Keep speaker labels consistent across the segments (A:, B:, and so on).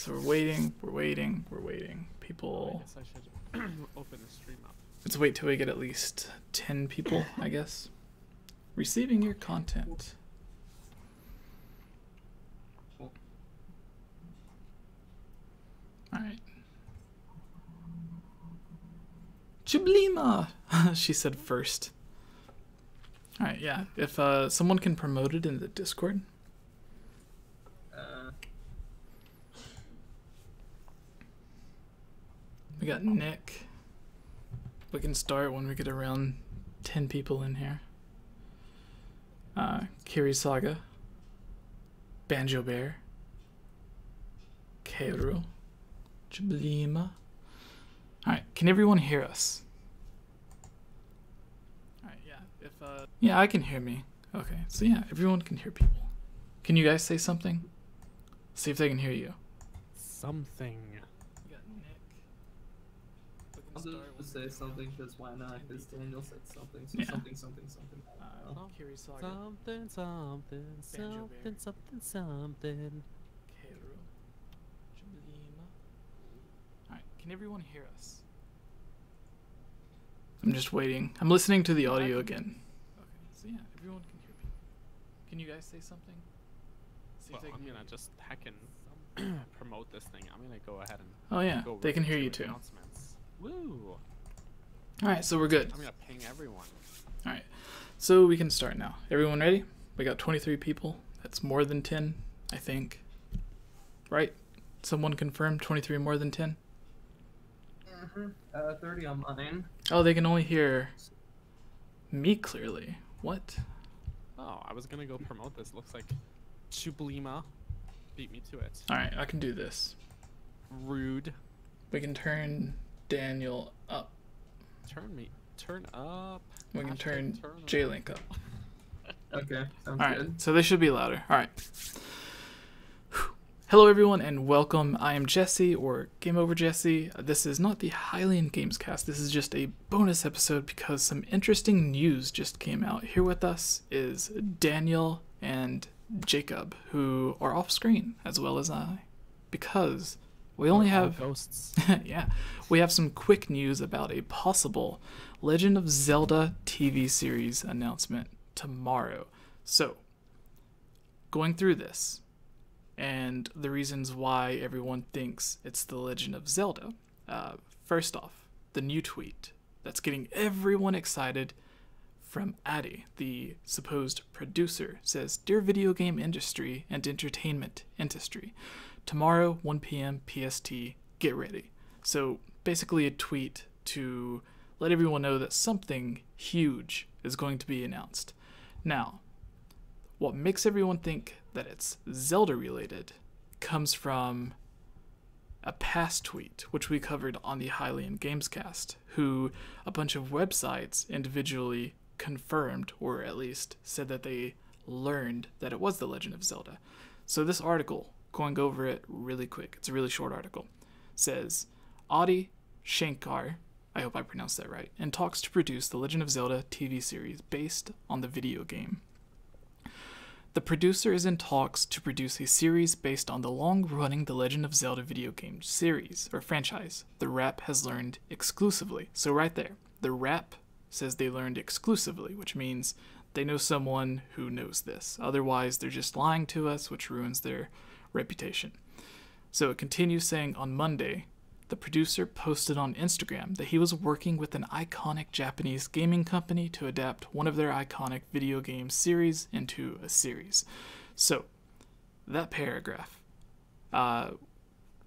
A: So we're waiting, we're waiting, we're waiting. People.
B: I guess I should open the stream up.
A: Let's wait till we get at least 10 people, I guess. Receiving your content. Alright. Chiblima! She said first. Alright, yeah. If someone can promote it in the Discord. We got Nick. We can start when we get around 10 people in here. Kiri Saga. Banjo Bear. Keru. Chiblima. Alright, can everyone hear us? Alright, yeah. Yeah, I can hear me. Okay, so yeah, everyone can hear people. Can you guys say something? See if they can hear you.
B: Something.
A: We got Nick.
C: I'll just say something because why not? Because Daniel said something, so
A: Yeah.
C: something.
A: Kiri Saga.
B: Something.
A: Keru. Chiblima. Alright, can everyone hear us? I'm just waiting. I'm listening to the audio again. Okay, so yeah, everyone can hear people. Can you guys say something? See
B: Well,
A: if they can
B: I'm
A: hear
B: gonna
A: you.
B: just heckin' promote this thing. I'm gonna go ahead and
A: Oh yeah,
B: go
A: they
B: right
A: can hear
B: into
A: you too.
B: announcements. Woo!
A: Alright, so we're good.
B: I'm gonna ping everyone.
A: Alright, so we can start now. Everyone ready? We got 23 people. That's more than 10, I think. Right? Someone confirm 23 more than 10?
C: 30 on mine.
A: Oh, they can only hear me clearly. What?
B: Oh, I was gonna go promote this. Looks like Chublima beat me to it.
A: Alright, I can do this.
B: Rude.
A: We can turn Daniel up.
B: Turn up.
A: We can
B: Hashtag
A: turn
B: up.
A: J-Link up.
C: Okay, sounds
A: Alright,
C: good.
A: so they should be louder. Alright. Hello everyone and welcome. I am Jesse, or Game Over Jesse. This is not the Hylian Gamescast. This is just a bonus episode because some interesting news just came out. Here with us is Daniel and Jacob, who are off screen, as well as I, because we only
B: We're all
A: have
B: ghosts.
A: yeah, we have some quick news about a possible Legend of Zelda TV series announcement tomorrow. So, going through this, and the reasons why everyone thinks it's The Legend of Zelda. First off, the new tweet that's getting everyone excited from Addy, the supposed producer, says, "Dear video game industry and entertainment industry, tomorrow 1 p.m. PST, get ready." So basically a tweet to let everyone know that something huge is going to be announced. Now, what makes everyone think that it's Zelda related comes from a past tweet, which we covered on the Hylian Gamescast, who a bunch of websites individually confirmed, or at least said that they learned that it was The Legend of Zelda. So this article, going over it really quick, it's a really short article, says, Adi Shankar, I hope I pronounced that right, in talks to produce The Legend of Zelda TV series based on the video game. The producer is in talks to produce a series based on the long-running The Legend of Zelda video game series, or franchise, the rap has learned exclusively. So right there, the rap says they learned exclusively, which means they know someone who knows this. Otherwise, they're just lying to us, which ruins their reputation. So it continues saying, on Monday, the producer posted on Instagram that he was working with an iconic Japanese gaming company to adapt one of their iconic video game series into a series. So, that paragraph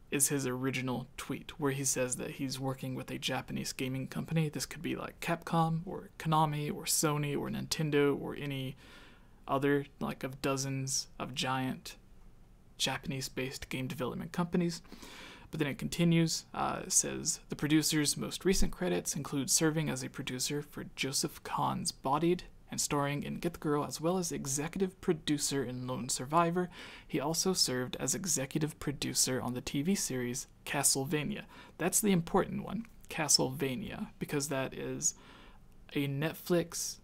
A: is his original tweet, where he says that he's working with a Japanese gaming company. This could be like Capcom, or Konami, or Sony, or Nintendo, or any other, like, of dozens of giant Japanese-based game development companies. But then it continues, it says, the producer's most recent credits include serving as a producer for Joseph Kahn's Bodied and starring in Get the Girl, as well as executive producer in Lone Survivor. He also served as executive producer on the TV series Castlevania. That's the important one, Castlevania, because that is a Netflix-made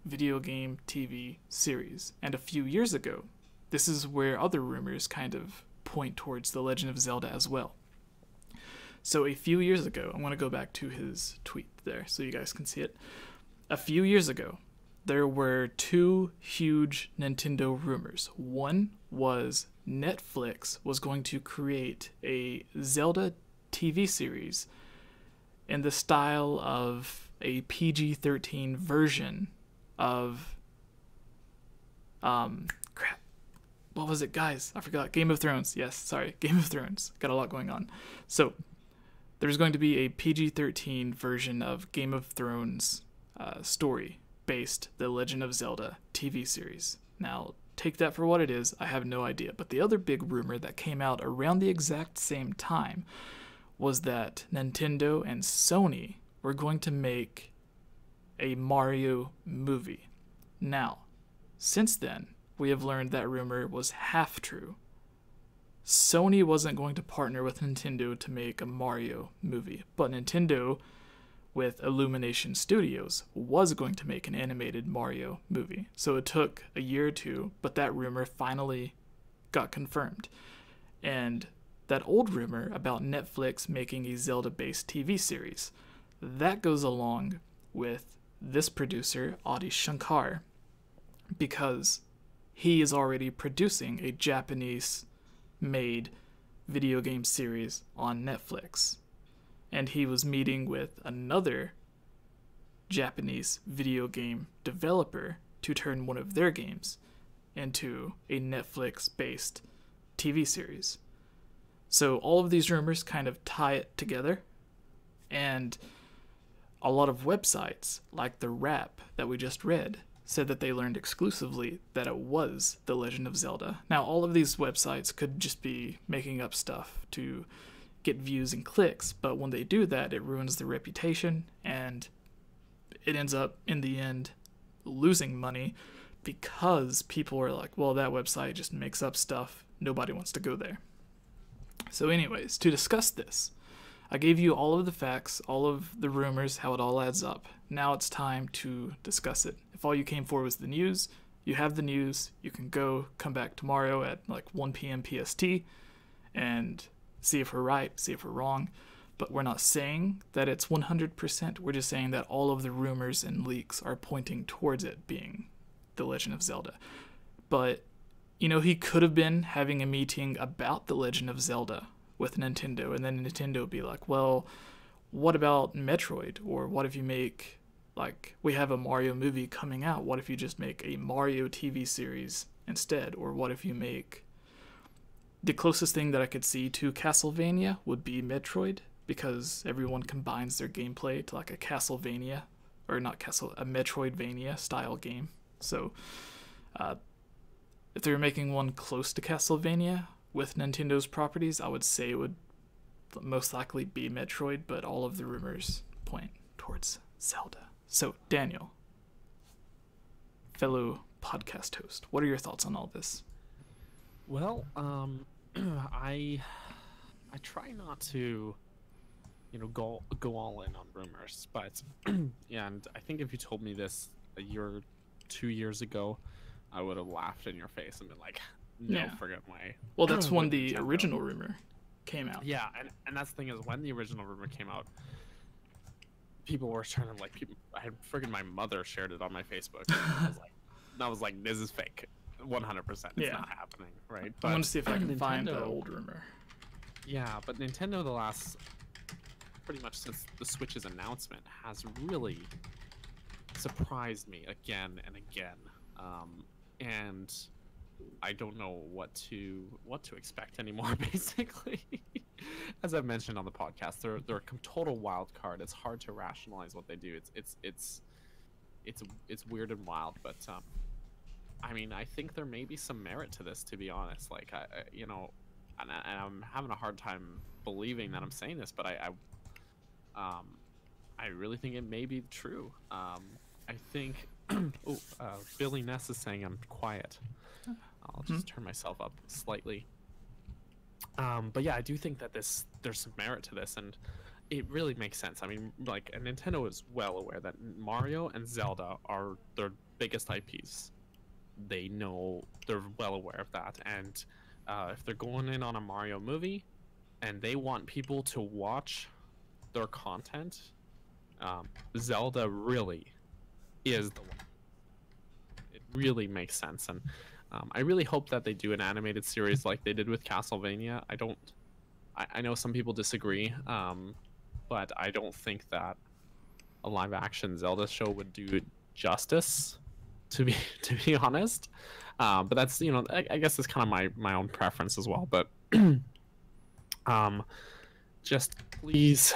A: video game TV series. And a few years ago, this is where other rumors kind of point towards The Legend of Zelda as well. So a few years ago, I'm going to go back to his tweet there so you guys can see it. A few years ago, there were two huge Nintendo rumors. One was Netflix was going to create a Zelda TV series in the style of a PG-13 version of crap. What was it, guys? I forgot. Game of Thrones. Yes, sorry. Game of Thrones. Got a lot going on. So, there's going to be a PG-13 version of Game of Thrones story-based The Legend of Zelda TV series. Now, take that for what it is. I have no idea. But the other big rumor that came out around the exact same time was that Nintendo and Sony were going to make a Mario movie. Now, since then, we have learned that rumor was half true. Sony wasn't going to partner with Nintendo to make a Mario movie, but Nintendo, with Illumination Studios, was going to make an animated Mario movie. So it took a year or two, but that rumor finally got confirmed. And that old rumor about Netflix making a Zelda-based TV series, that goes along with this producer, Adi Shankar, because he is already producing a Japanese-made video game series on Netflix. And he was meeting with another Japanese video game developer to turn one of their games into a Netflix-based TV series. So all of these rumors kind of tie it together, and a lot of websites, like The Wrap that we just read, said that they learned exclusively that it was The Legend of Zelda. Now, all of these websites could just be making up stuff to get views and clicks, but when they do that, it ruins their reputation, and it ends up, in the end, losing money because people are like, well, that website just makes up stuff. Nobody wants to go there. So anyways, to discuss this, I gave you all of the facts, all of the rumors, how it all adds up. Now it's time to discuss it. If all you came for was the news, you have the news. You can come back tomorrow at like 1 p.m. PST and see if we're right, see if we're wrong. But we're not saying that it's 100%. We're just saying that all of the rumors and leaks are pointing towards it being The Legend of Zelda. But, you know, he could have been having a meeting about The Legend of Zelda with Nintendo, and then Nintendo would be like, well, what about Metroid? Or what if you make, like, we have a Mario movie coming out, what if you just make a Mario TV series instead? Or what if you make... The closest thing that I could see to Castlevania would be Metroid, because everyone combines their gameplay to like a Castlevania, or not a Metroidvania style game. So, if they were making one close to Castlevania with Nintendo's properties, I would say it would most likely be Metroid, but all of the rumors point towards Zelda. So, Daniel, fellow podcast host, what are your thoughts on all this?
B: Well, I try not to, go all in on rumors, but yeah, and I think if you told me this a year or 2 years ago, I would have laughed in your face and been like, no,
A: Yeah.
B: forget my...
A: Well, that's when the
B: Nintendo.
A: original rumor came out.
B: Yeah, and that's the thing, is when the original rumor came out, people were trying to, like, I had friggin' my mother shared it on my Facebook. I was like, this is fake. 100%. It's
A: Yeah.
B: not happening, right?
A: I want to see if I can find the
B: Nintendo-
A: old rumor.
B: Yeah, but Nintendo, the last, pretty much since the Switch's announcement, has really surprised me again and again. And I don't know what to expect anymore. Basically, as I've mentioned on the podcast, they're a total wild card. It's hard to rationalize what they do. It's weird and wild, but I mean, I think there may be some merit to this, to be honest. Like, and I'm having a hard time believing that I'm saying this, but I really think it may be true. I think, Billy Ness is saying I'm quiet. I'll just turn myself up slightly. But yeah, I do think that there's some merit to this, and it really makes sense. I mean, like, and Nintendo is well aware that Mario and Zelda are their biggest IPs. they know, they're well aware of that. And if they're going in on a Mario movie and they want people to watch their content, Zelda really is the one. It really makes sense. And I really hope that they do an animated series like they did with Castlevania. I know some people disagree, but I don't think that a live action Zelda show would do justice, to be honest. But that's, you know, I guess it's kind of my own preference as well. But just please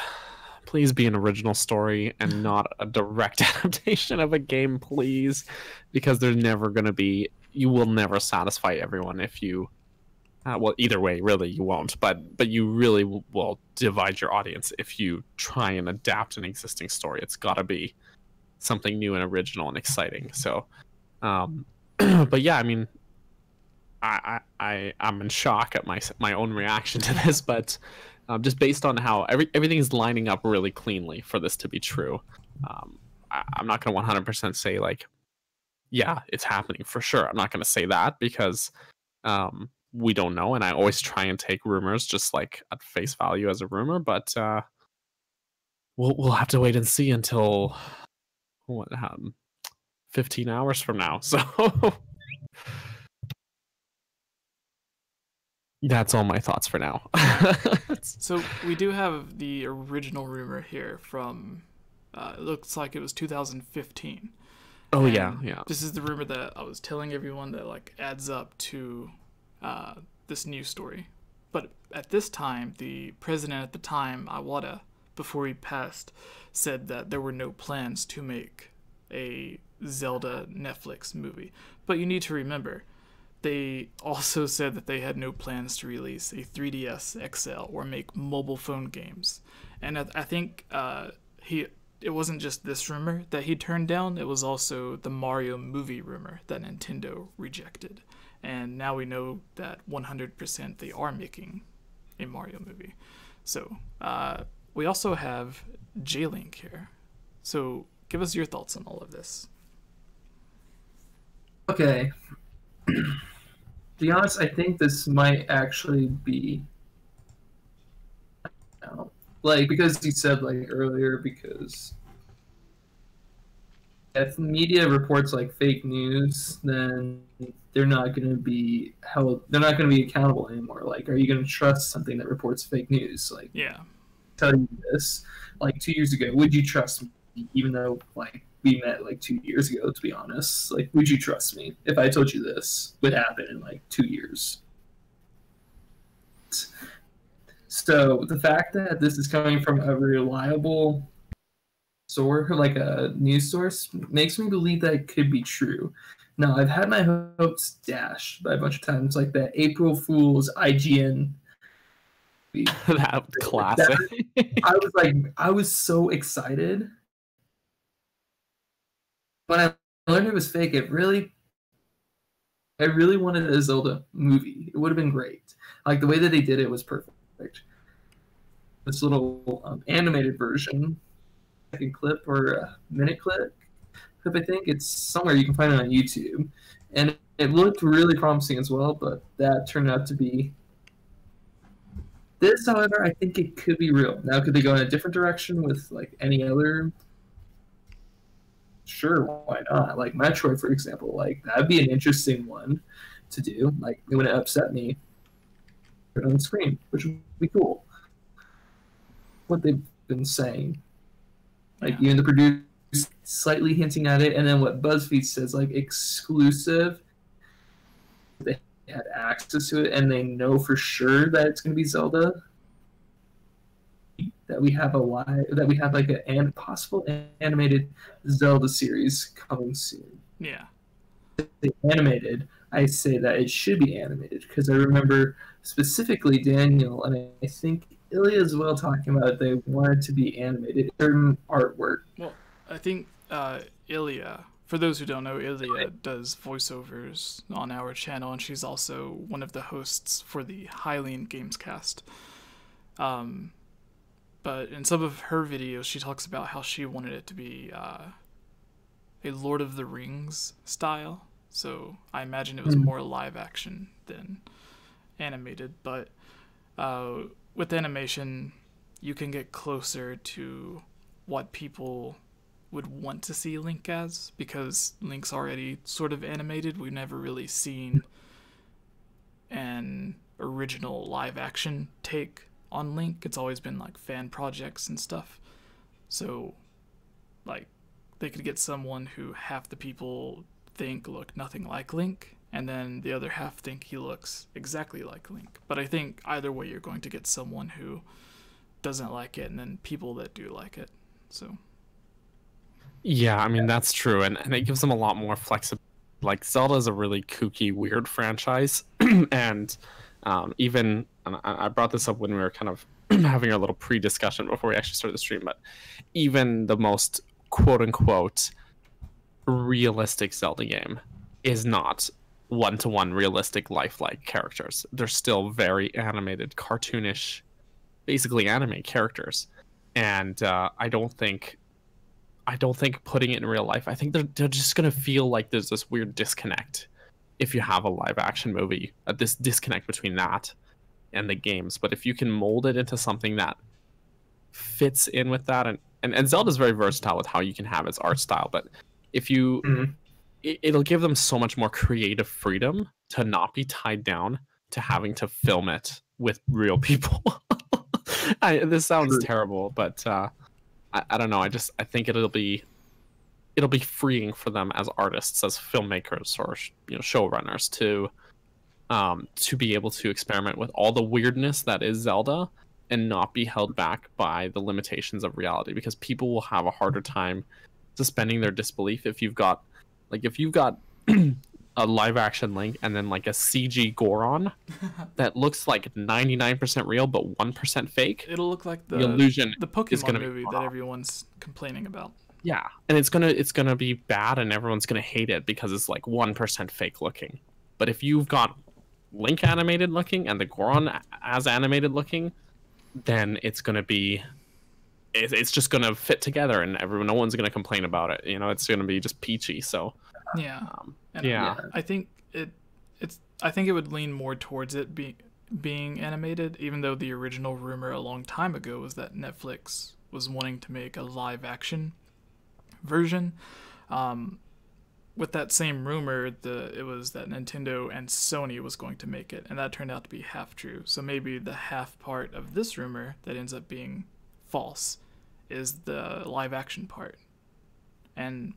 B: be an original story and not a direct adaptation of a game, please, because there's never going to be, you will never satisfy everyone if you well, either way, really, you won't. But you really will divide your audience if you try and adapt an existing story. It's got to be something new and original and exciting. So, but yeah, I mean, I'm in shock at my own reaction to this, but just based on how everything is lining up really cleanly for this to be true, I'm not going to 100% say like, yeah, it's happening for sure. I'm not going to say that because we don't know, and I always try and take rumors just like at face value as a rumor, but we'll have to wait and see until 15 hours from now. So that's all my thoughts for now.
A: So we do have the original rumor here from it looks like it was 2015.
B: Oh,
A: and
B: yeah.
A: This is the rumor that I was telling everyone that like adds up to this news story. But at this time, the president at the time, Iwata, before he passed, said that there were no plans to make a Zelda Netflix movie. But you need to remember, they also said that they had no plans to release a 3DS XL or make mobile phone games. And I think it wasn't just this rumor that he turned down, it was also the Mario movie rumor that Nintendo rejected. And now we know that 100% they are making a Mario movie. So we also have J-Link here. So give us your thoughts on all of this.
C: Okay. To be honest, I think this might actually be, like, because you said like earlier, because if media reports like fake news, then they're not going to be held. They're not going to be accountable anymore. Like, are you going to trust something that reports fake news? Like,
A: yeah,
C: tell you this, like 2 years ago, would you trust me? Even though like we met like 2 years ago, to be honest, like, would you trust me if I told you this would happen in like 2 years? So the fact that this is coming from a reliable source, like a news source, makes me believe that it could be true. Now, I've had my hopes dashed by a bunch of times, like that April Fool's IGN.
B: That classic.
C: I was so excited when I learned it was fake. I really wanted a Zelda movie. It would have been great. Like the way that they did it was perfect. This little animated version, second clip or a minute clip, I think it's somewhere you can find it on YouTube, and it looked really promising as well. But that turned out to be this. However, I think it could be real. Now, could they go in a different direction with like any other? Sure, why not? Like Metroid, for example, like that'd be an interesting one to do. Like it would upset me, put it on the screen, which would be cool. What they've been saying, like even the producer slightly hinting at it, and then what BuzzFeed says, like exclusive. They had access to it, and they know for sure that it's going to be Zelda. That we have like a possible animated Zelda series coming soon.
A: Yeah.
C: Animated, I say that it should be animated because I remember specifically Daniel and I think Ilya as well talking about they wanted to be animated, certain artwork.
A: Well, I think Ilya, for those who don't know, Ilya does voiceovers on our channel, and she's also one of the hosts for the Hylian Gamescast. But in some of her videos, she talks about how she wanted it to be a Lord of the Rings style so I imagine it was more live action than animated. But with animation, you can get closer to what people would want to see Link as, because Link's already sort of animated. We've never really seen an original live action take on Link. It's always been like fan projects and stuff. So like they could get someone who half the people think look nothing like Link, and then the other half think he looks exactly like Link. But I think either way you're going to get someone who doesn't like it and then people that do like it. So
B: yeah, I mean that's true, and it gives them a lot more flexibility. Like Zelda is a really kooky, weird franchise, and even and I brought this up when we were kind of having our little pre-discussion before we actually started the stream. But even the most quote-unquote realistic Zelda game is not one-to-one realistic, lifelike characters. They're still very animated, cartoonish, basically anime characters, and I don't think putting it in real life, I think they're just gonna feel like there's this weird disconnect if you have a live action movie, this disconnect between that and the games. But if you can mold it into something that fits in with that, and Zelda's very versatile with how you can have its art style, but if you it'll give them so much more creative freedom to not be tied down to having to film it with real people. This sounds terrible, but I don't know. I think it'll be freeing for them as artists, as filmmakers, or showrunners to be able to experiment with all the weirdness that is Zelda and not be held back by the limitations of reality, because people will have a harder time suspending their disbelief if you've got a live action Link and then like a CG Goron that looks like 99% real but 1% fake.
A: it'll look like the
B: illusion
A: Pokemon movie that everyone's complaining about.
B: Yeah, and it's gonna be bad, and everyone's gonna hate it because it's like 1% fake looking. But if you've got Link animated looking and the Goron as animated looking, then it's just gonna fit together, and no one's gonna complain about it. It's gonna be just peachy. So
A: yeah,
B: yeah.
A: I think it would lean more towards it being animated, even though the original rumor a long time ago was that Netflix was wanting to make a live action version. With that same rumor, it was that Nintendo and Sony was going to make it, and that turned out to be half true. So maybe the half part of this rumor that ends up being false is the live action part. And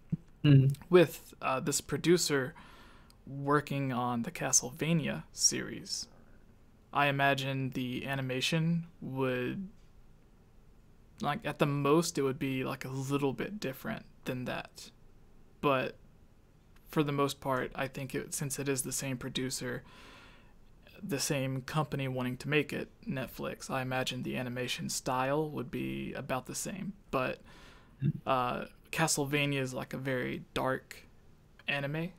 A: with this producer working on the Castlevania series, I imagine the animation would, like, at the most it would be like a little bit different than that. But for the most part, I think since it is the same producer, the same company wanting to make it, Netflix, I imagine the animation style would be about the same. But Castlevania is like a very dark anime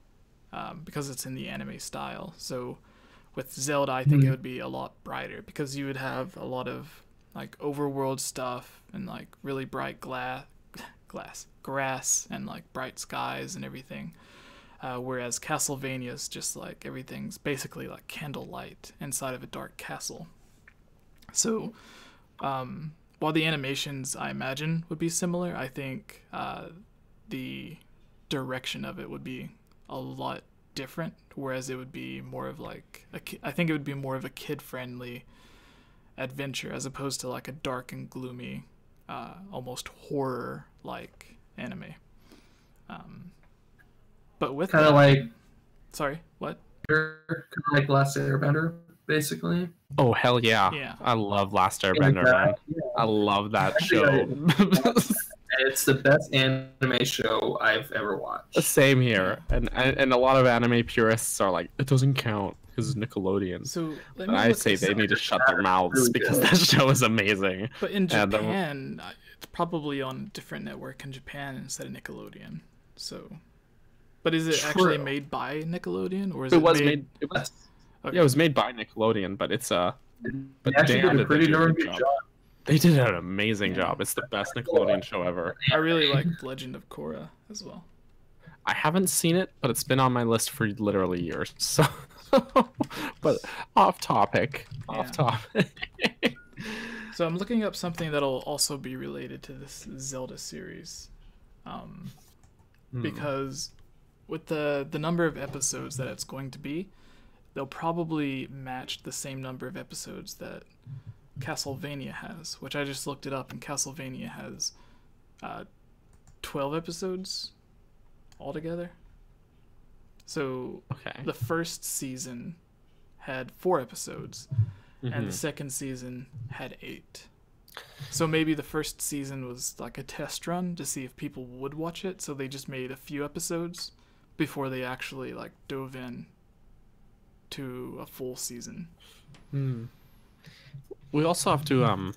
A: because it's in the anime style. So with Zelda, I think it would be a lot brighter, because you would have a lot of like overworld stuff and like really bright grass and like bright skies and everything. Whereas Castlevania is just like everything's basically like candlelight inside of a dark castle. So while the animations I imagine would be similar, I think the direction of it would be a lot different. Whereas it would be more of like I think it would be more of a kid-friendly adventure as opposed to like a dark and gloomy, almost horror-like anime. But with
C: kind of like,
A: sorry, what?
C: Kind of like Last Airbender, basically.
B: Oh hell yeah!
A: Yeah.
B: I love Last Airbender, man.
C: Yeah.
B: I love that show.
C: It's the best anime show I've ever watched.
B: Same here, and a lot of anime purists are like, it doesn't count because it's Nickelodeon.
A: So
B: I say they need to shut their mouths because that show is amazing.
A: But in Japan, it's probably on a different network in Japan instead of Nickelodeon. So, but is it actually made by Nickelodeon, or is it made?
B: It was.
A: Okay.
B: Yeah, it was made by Nickelodeon, but it's But
C: they actually did a pretty darn good job.
B: They did an amazing job. It's the best Nickelodeon show ever.
A: I really like Legend of Korra as well.
B: I haven't seen it, but it's been on my list for literally years. So, but off topic. Off topic.
A: So I'm looking up something that'll also be related to this Zelda series, because with the number of episodes that it's going to be, they'll probably match the same number of episodes that Castlevania has, which I just looked it up, and Castlevania has 12 episodes altogether. So the first season had 4 episodes, and the second season had 8. So maybe the first season was like a test run to see if people would watch it, so they just made a few episodes before they actually like dove in to a full season.
B: We also have to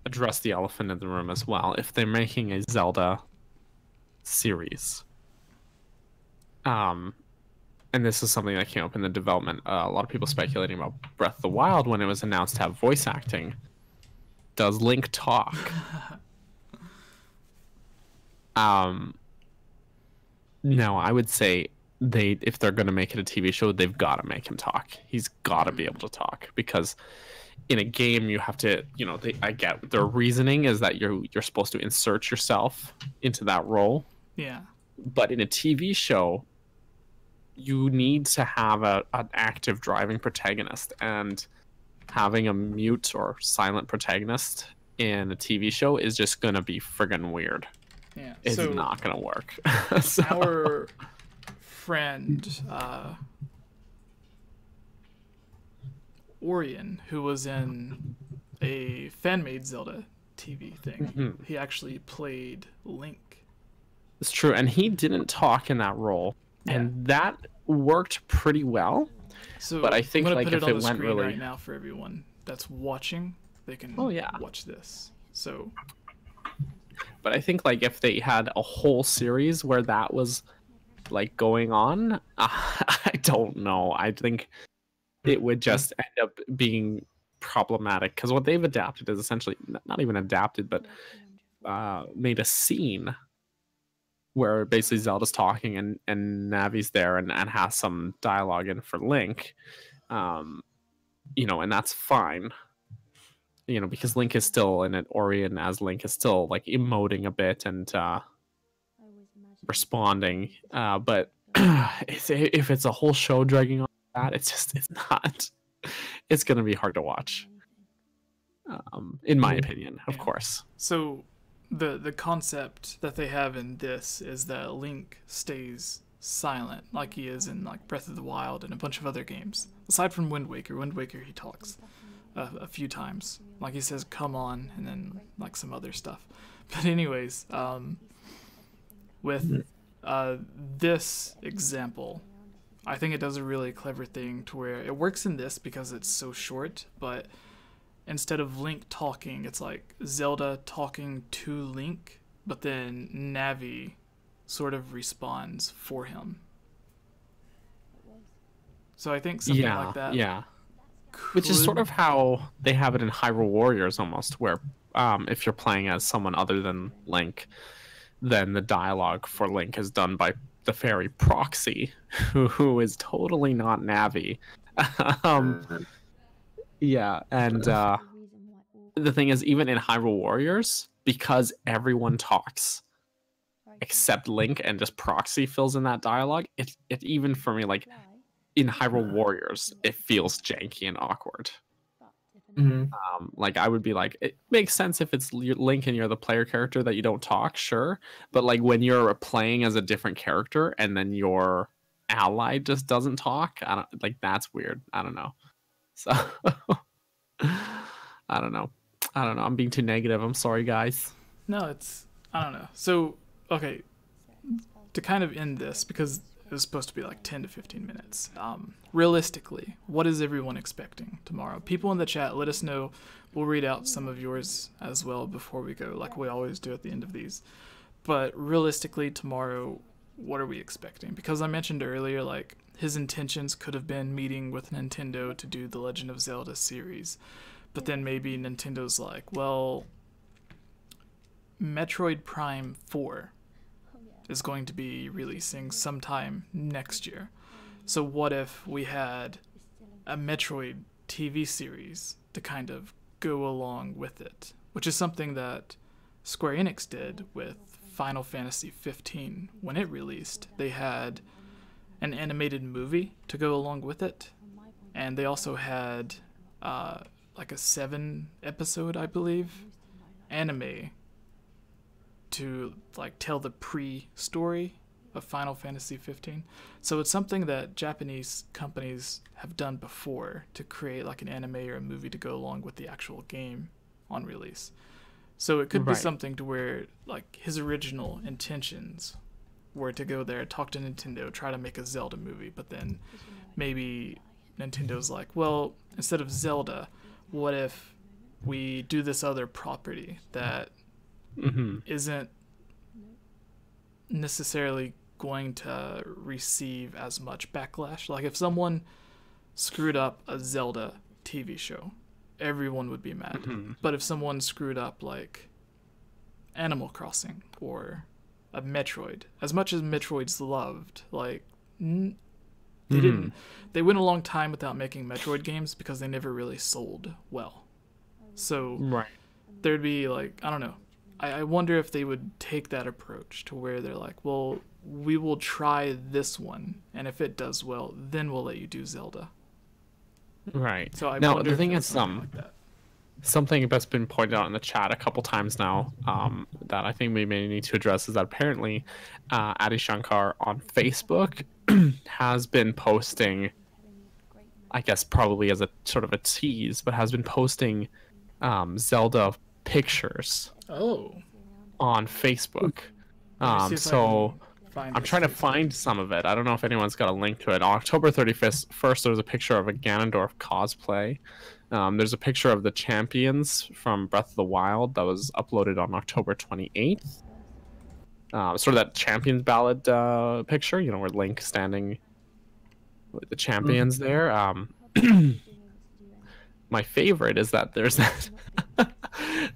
B: address the elephant in the room as well. If they're making a Zelda series, and this is something that came up in the development, a lot of people speculating about Breath of the Wild when it was announced to have voice acting. Does Link talk? No, I would say if they're going to make it a TV show, they've got to make him talk. He's got to be able to talk, because in a game you have to, I get their reasoning is that you're supposed to insert yourself into that role.
A: Yeah.
B: But in a TV show, you need to have an active driving protagonist, and having a mute or silent protagonist in a TV show is just going to be friggin' weird.
A: Yeah.
B: It's not going to work. So...
A: Our friend Orion, who was in a fan-made Zelda TV thing, he actually played Link.
B: It's true, and he didn't talk in that role, and that worked pretty well.
A: So,
B: but I think
A: I'm gonna
B: like
A: put
B: if
A: it on
B: it
A: the
B: went
A: screen
B: really
A: right now for everyone that's watching, they can watch this. So,
B: but I think like if they had a whole series where that was like going on, I don't know. I think it would just end up being problematic, because what they've adapted is essentially not even adapted, but made a scene where basically Zelda's talking and Navi's there and has some dialogue in for Link, and that's fine, because Link is still in it. Orion as Link is still like emoting a bit and responding, but if it's a whole show dragging on that, it's gonna be hard to watch, in my opinion, of course.
A: So the concept that they have in this is that Link stays silent, like he is in like Breath of the Wild and a bunch of other games. Aside from Wind Waker he talks a few times, like he says "come on" and then like some other stuff. But anyways, with this example, I think it does a really clever thing to where it works in this because it's so short, but instead of Link talking, it's like Zelda talking to Link, but then Navi sort of responds for him. So I think something like that. Yeah.
B: Which is sort of how they have it in Hyrule Warriors almost, where if you're playing as someone other than Link, then the dialogue for Link is done by the fairy Proxy, who is totally not Navi. Yeah, and the thing is, even in Hyrule Warriors, because everyone talks except Link and just Proxy fills in that dialogue, it even for me, like in Hyrule Warriors, it feels janky and awkward. Like I would be like, it makes sense if it's Link and you're the player character that you don't talk, sure, but like when you're playing as a different character and then your ally just doesn't talk, I don't like, that's weird. I don't know. So I don't know. I'm being too negative. I'm sorry, guys.
A: No, I don't know. So, okay, to kind of end this, because it was supposed to be like 10 to 15 minutes. Realistically, what is everyone expecting tomorrow? People in the chat, let us know. We'll read out some of yours as well before we go, like we always do at the end of these. But realistically, tomorrow, what are we expecting? Because I mentioned earlier, like, his intentions could have been meeting with Nintendo to do the Legend of Zelda series. But then maybe Nintendo's like, well, Metroid Prime 4 is going to be releasing sometime next year. So what if we had a Metroid TV series to kind of go along with it, which is something that Square Enix did with Final Fantasy 15 when it released. They had an animated movie to go along with it, and they also had like a 7-episode, I believe, anime to like tell the pre-story of Final Fantasy 15. So it's something that Japanese companies have done before to create like an anime or a movie to go along with the actual game on release. So it could be something to where like his original intentions were to go there, talk to Nintendo, try to make a Zelda movie, but then maybe Nintendo's like, well, instead of Zelda, what if we do this other property that isn't necessarily going to receive as much backlash? Like if someone screwed up a Zelda TV show, everyone would be mad. But if someone screwed up like Animal Crossing or a Metroid, as much as Metroid's loved, like they went a long time without making Metroid games because they never really sold well. So there'd be like, I don't know, I wonder if they would take that approach to where they're like, well, we will try this one, and if it does well, then we'll let you do Zelda.
B: Right.
A: So I
B: now
A: wonder
B: the thing
A: if
B: is,
A: like that.
B: something that's been pointed out in the chat a couple times now, that I think we may need to address is that apparently, Adi Shankar on Facebook has been posting, I guess probably as a sort of a tease, but has been posting Zelda pictures on Facebook. So I'm trying to find some of it. I don't know if anyone's got a link to it. On October 31st, there was a picture of a Ganondorf cosplay. There's a picture of the champions from Breath of the Wild that was uploaded on October 28th. Sort of that champions ballad picture, you know, where Link standing with the champions there. My favorite is that there's that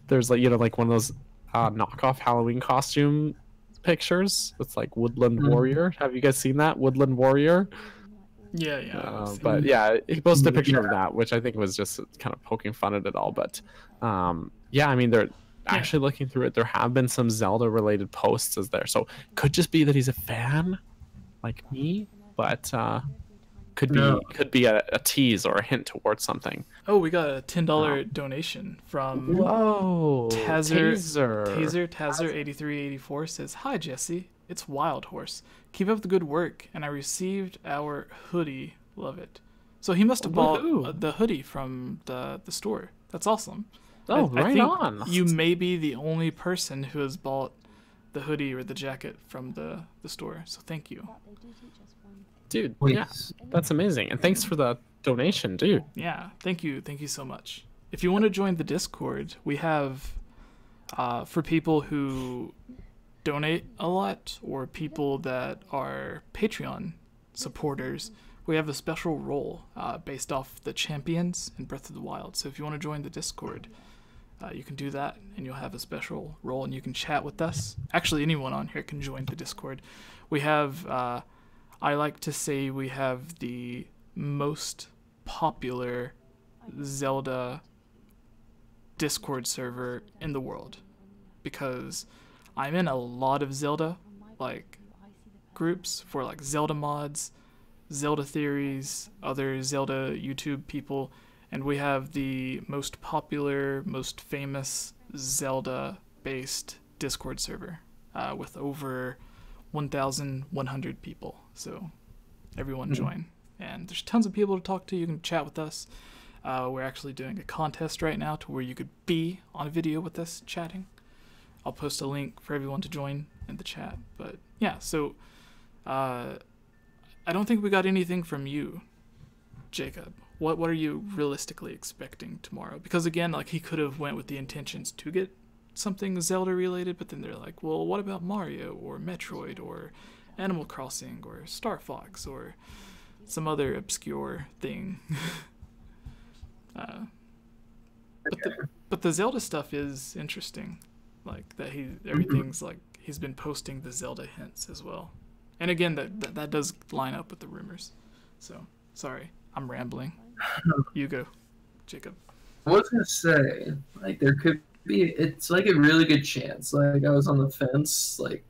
B: there's like, you know, like one of those knockoff Halloween costume pictures. It's like Woodland Warrior. Have you guys seen that? Woodland Warrior?
A: Yeah.
B: But yeah, he posted a picture of that, which I think was just kind of poking fun at it all. But yeah, I mean, they're actually looking through it. There have been some Zelda related posts as there. So could just be that he's a fan like me, but could be a tease or a hint towards something.
A: Oh, we got a $10 donation from Taser8384 says, "Hi Jesse, it's Wild Horse. Keep up the good work, and I received our hoodie. Love it." So he must have bought the hoodie from the store. That's awesome.
B: Oh,
A: I think
B: on.
A: You may be the only person who has bought the hoodie or the jacket from the store. So thank you.
B: Dude, yeah, that's amazing. And thanks for the donation, dude.
A: Yeah, thank you so much. If you want to join the Discord, we have for people who donate a lot or people that are Patreon supporters, we have a special role based off the champions in Breath of the Wild. So if you want to join the Discord, you can do that, and you'll have a special role, and you can chat with us. Actually, anyone on here can join the Discord. We have, I like to say, we have the most popular Zelda Discord server in the world, because I'm in a lot of Zelda like groups for like Zelda mods, Zelda theories, other Zelda YouTube people, and we have the most popular, most famous Zelda based Discord server with over 1,100 people. So everyone join, and there's tons of people to talk to. You can chat with us. We're actually doing a contest right now to where you could be on a video with us chatting. I'll post a link for everyone to join in the chat. But yeah, so I don't think we got anything from you, Jacob. What are you realistically expecting tomorrow? Because again, like, he could have went with the intentions to get something Zelda related, but then they're like, well, what about Mario or Metroid or Animal Crossing or Star Fox or some other obscure thing? But the Zelda stuff is interesting. Like that everything's like he's been posting the Zelda hints as well. And again, that does line up with the rumors. So, sorry, I'm rambling. You go, Jacob.
C: I was gonna say, like, there could be. It's like a really good chance. Like, I was on the fence, like,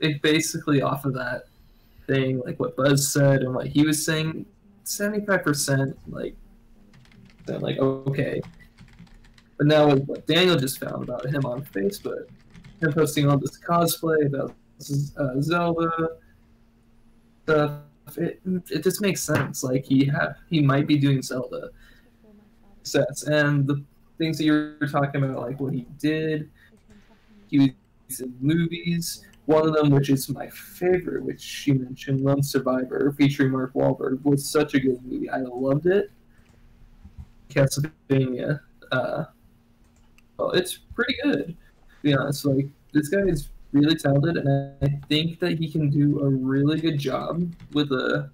C: it basically off of that thing, like what Buzz said and what he was saying, 75%, like, then like okay. But now with what Daniel just found about him on Facebook, him posting all this cosplay about Zelda stuff, it just makes sense. Like he might be doing Zelda sets, and the things that you were talking about, like what he did, he was in movies. One of them, which is my favorite, which she mentioned, Lone Survivor, featuring Mark Wahlberg, was such a good movie. I loved it. Castlevania. Well, it's pretty good, to be honest. Like, this guy is really talented, and I think that he can do a really good job with a.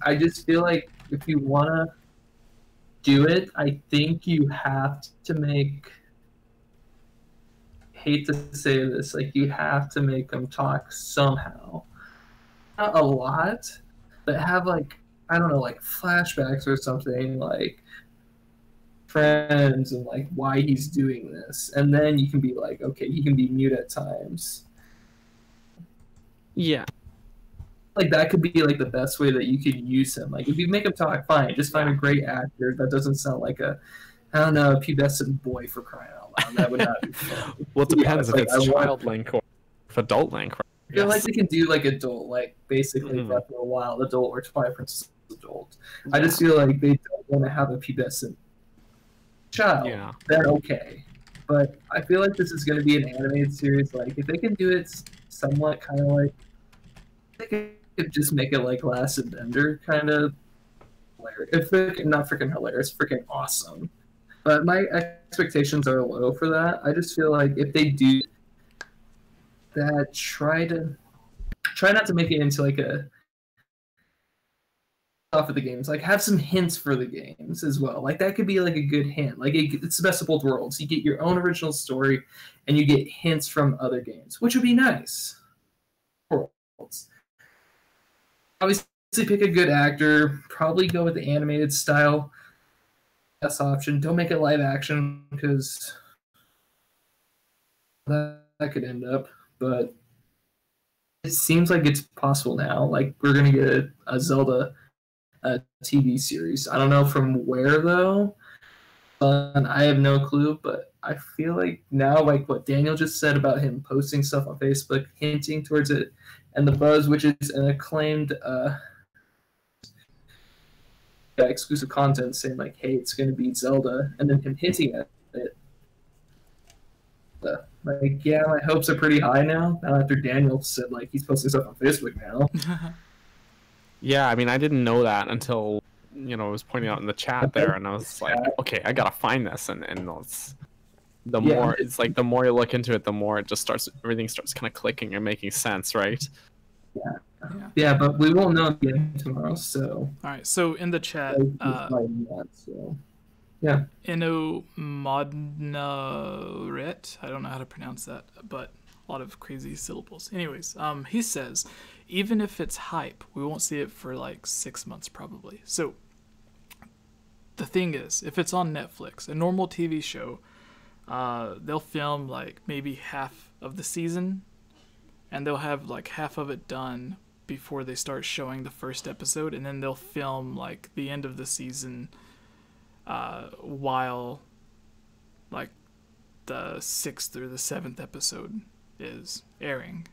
C: I just feel like if you want to do it, I think you have to make. Hate to say this, like you have to make them talk somehow. Not a lot, but have like, I don't know, like flashbacks or something, like friends and like why he's doing this, and then you can be like, okay, he can be mute at times.
B: Yeah,
C: like that could be like the best way that you could use him. Like if you make him talk, fine, just find a great actor that doesn't sound like a, I don't know, a pubescent boy, for crying out loud. That would not be fun.
B: well, it depends if
C: like,
B: it's child Link or if adult Link.
C: I feel like they can do like adult, like basically Breath of the Wild adult or Twilight Princess adult. Yeah. I just feel like they don't want to have a pubescent child.
B: Yeah.
C: Then okay. But I feel like this is going to be an animated series. Like if they can do it somewhat kind of like, they could just make it like Glass and Bender kind of hilarious. Not freaking hilarious, freaking awesome. But my expectations are low for that. I just feel like if they do that, try not to make it into like a off of the games. Like have some hints for the games as well. Like that could be like a good hint. Like it's the best of both worlds. You get your own original story, and you get hints from other games, which would be nice. Worlds. Obviously, pick a good actor. Probably go with the animated style. Best option. Don't make it live action because that could end up. But it seems like it's possible now. Like we're gonna get a Zelda TV series. I don't know from where though. I have no clue. But I feel like now, like what Daniel just said about him posting stuff on Facebook, hinting towards it, and the buzz, which is an acclaimed. Exclusive content saying like, hey, it's going to be Zelda, and then him hinting at it. Like, yeah, my hopes are pretty high now after Daniel said like he's posting stuff on Facebook now.
B: Yeah, I mean, I didn't know that until I was pointing out in the chat there, and I was like, okay, I gotta find this, and it's more it's like the more you look into it, the more it just everything starts kind of clicking and making sense, right?
C: Yeah, but we won't know again tomorrow. So
A: all right. So in the chat,
C: yeah,
A: Inno Modnaret, I don't know how to pronounce that, but a lot of crazy syllables. Anyways, he says, even if it's hype, we won't see it for like 6 months probably. So the thing is, if it's on Netflix, a normal TV show, they'll film like maybe half of the season, and they'll have like half of it done before they start showing the first episode, and then they'll film like the end of the season while like the 6th or the 7th episode is airing.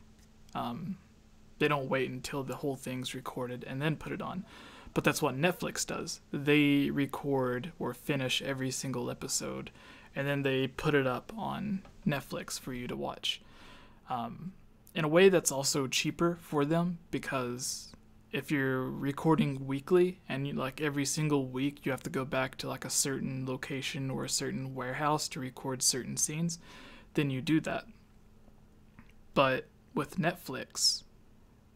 A: They don't wait until the whole thing's recorded and then put it on. But that's what Netflix does. They record or finish every single episode, and then they put it up on Netflix for you to watch. In a way, that's also cheaper for them, because if you're recording weekly and like every single week you have to go back to like a certain location or a certain warehouse to record certain scenes, then you do that. But with Netflix,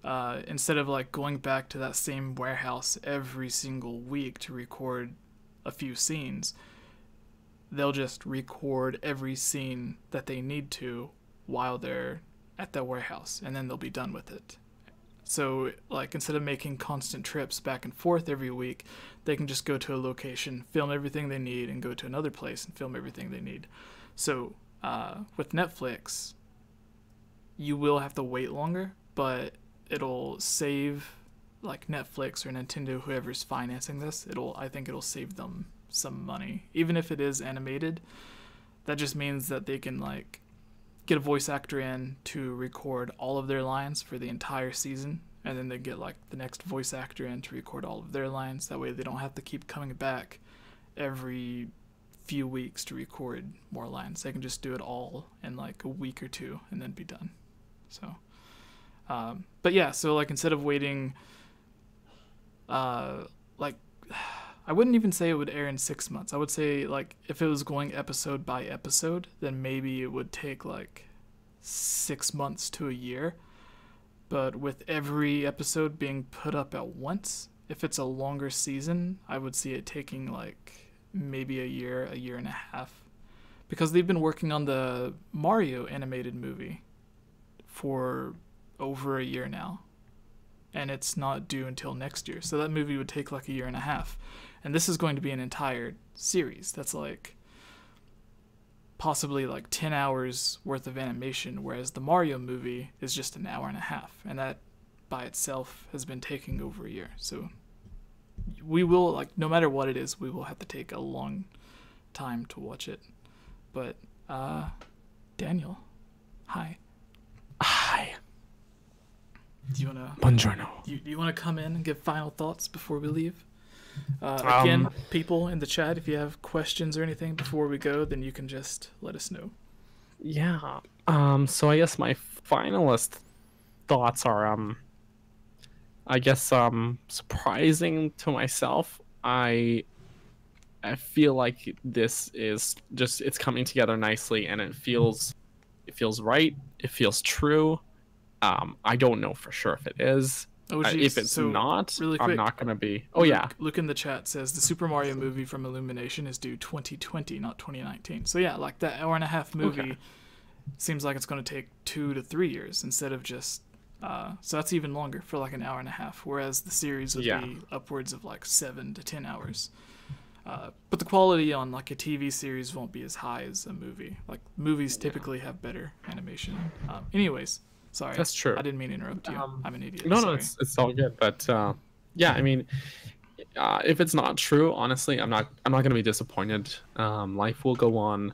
A: instead of like going back to that same warehouse every single week to record a few scenes, they'll just record every scene that they need to while they're at that warehouse, and then they'll be done with it. So, like, instead of making constant trips back and forth every week, they can just go to a location, film everything they need, and go to another place and film everything they need. So, with Netflix, you will have to wait longer, but it'll save, like, Netflix or Nintendo, whoever's financing this, I think it'll save them some money. Even if it is animated, that just means that they can, like, get a voice actor in to record all of their lines for the entire season, and then they get, like, the next voice actor in to record all of their lines. That way they don't have to keep coming back every few weeks to record more lines. They can just do it all in, like, a week or two and then be done. So but yeah, so, like, instead of waiting, like, I wouldn't even say it would air in 6 months. I would say, like, if it was going episode by episode, then maybe it would take, like, 6 months to a year. But with every episode being put up at once, if it's a longer season, I would see it taking, like, maybe a year and a half. Because they've been working on the Mario animated movie for over a year now. And it's not due until next year. So that movie would take, like, a year and a half. And this is going to be an entire series that's, like, possibly, like, 10 hours worth of animation, whereas the Mario movie is just an hour and a half. And that by itself has been taking over a year. So we will, like, no matter what it is, we will have to take a long time to watch it. But, Daniel, hi.
D: Hi.
A: Do you want to...
D: Buongiorno.
A: Do you want to come in and give final thoughts before we leave? Again, people in the chat, if you have questions or anything before we go, then you can just let us know.
D: Yeah. So I guess my finalist thoughts are, I guess, surprising to myself. I feel like this is just, it's coming together nicely, and it feels right. It feels true. I don't know for sure if it is.
A: Oh,
D: if it's not,
A: really quick,
D: I'm not going to be... Oh, yeah.
A: Luke in the chat says the Super Mario movie from Illumination is due 2020, not 2019. So yeah, like that hour and a half movie seems like it's going to take 2 to 3 years instead of just... so that's even longer for, like, an hour and a half, whereas the series would be upwards of, like, 7 to 10 hours. But the quality on, like, a TV series won't be as high as a movie. Like, movies typically have better animation. Anyways... Sorry,
D: that's true.
A: I didn't mean to interrupt you. I'm an idiot.
D: No, it's all good. But yeah, I mean, if it's not true, honestly, I'm not going to be disappointed. Life will go on,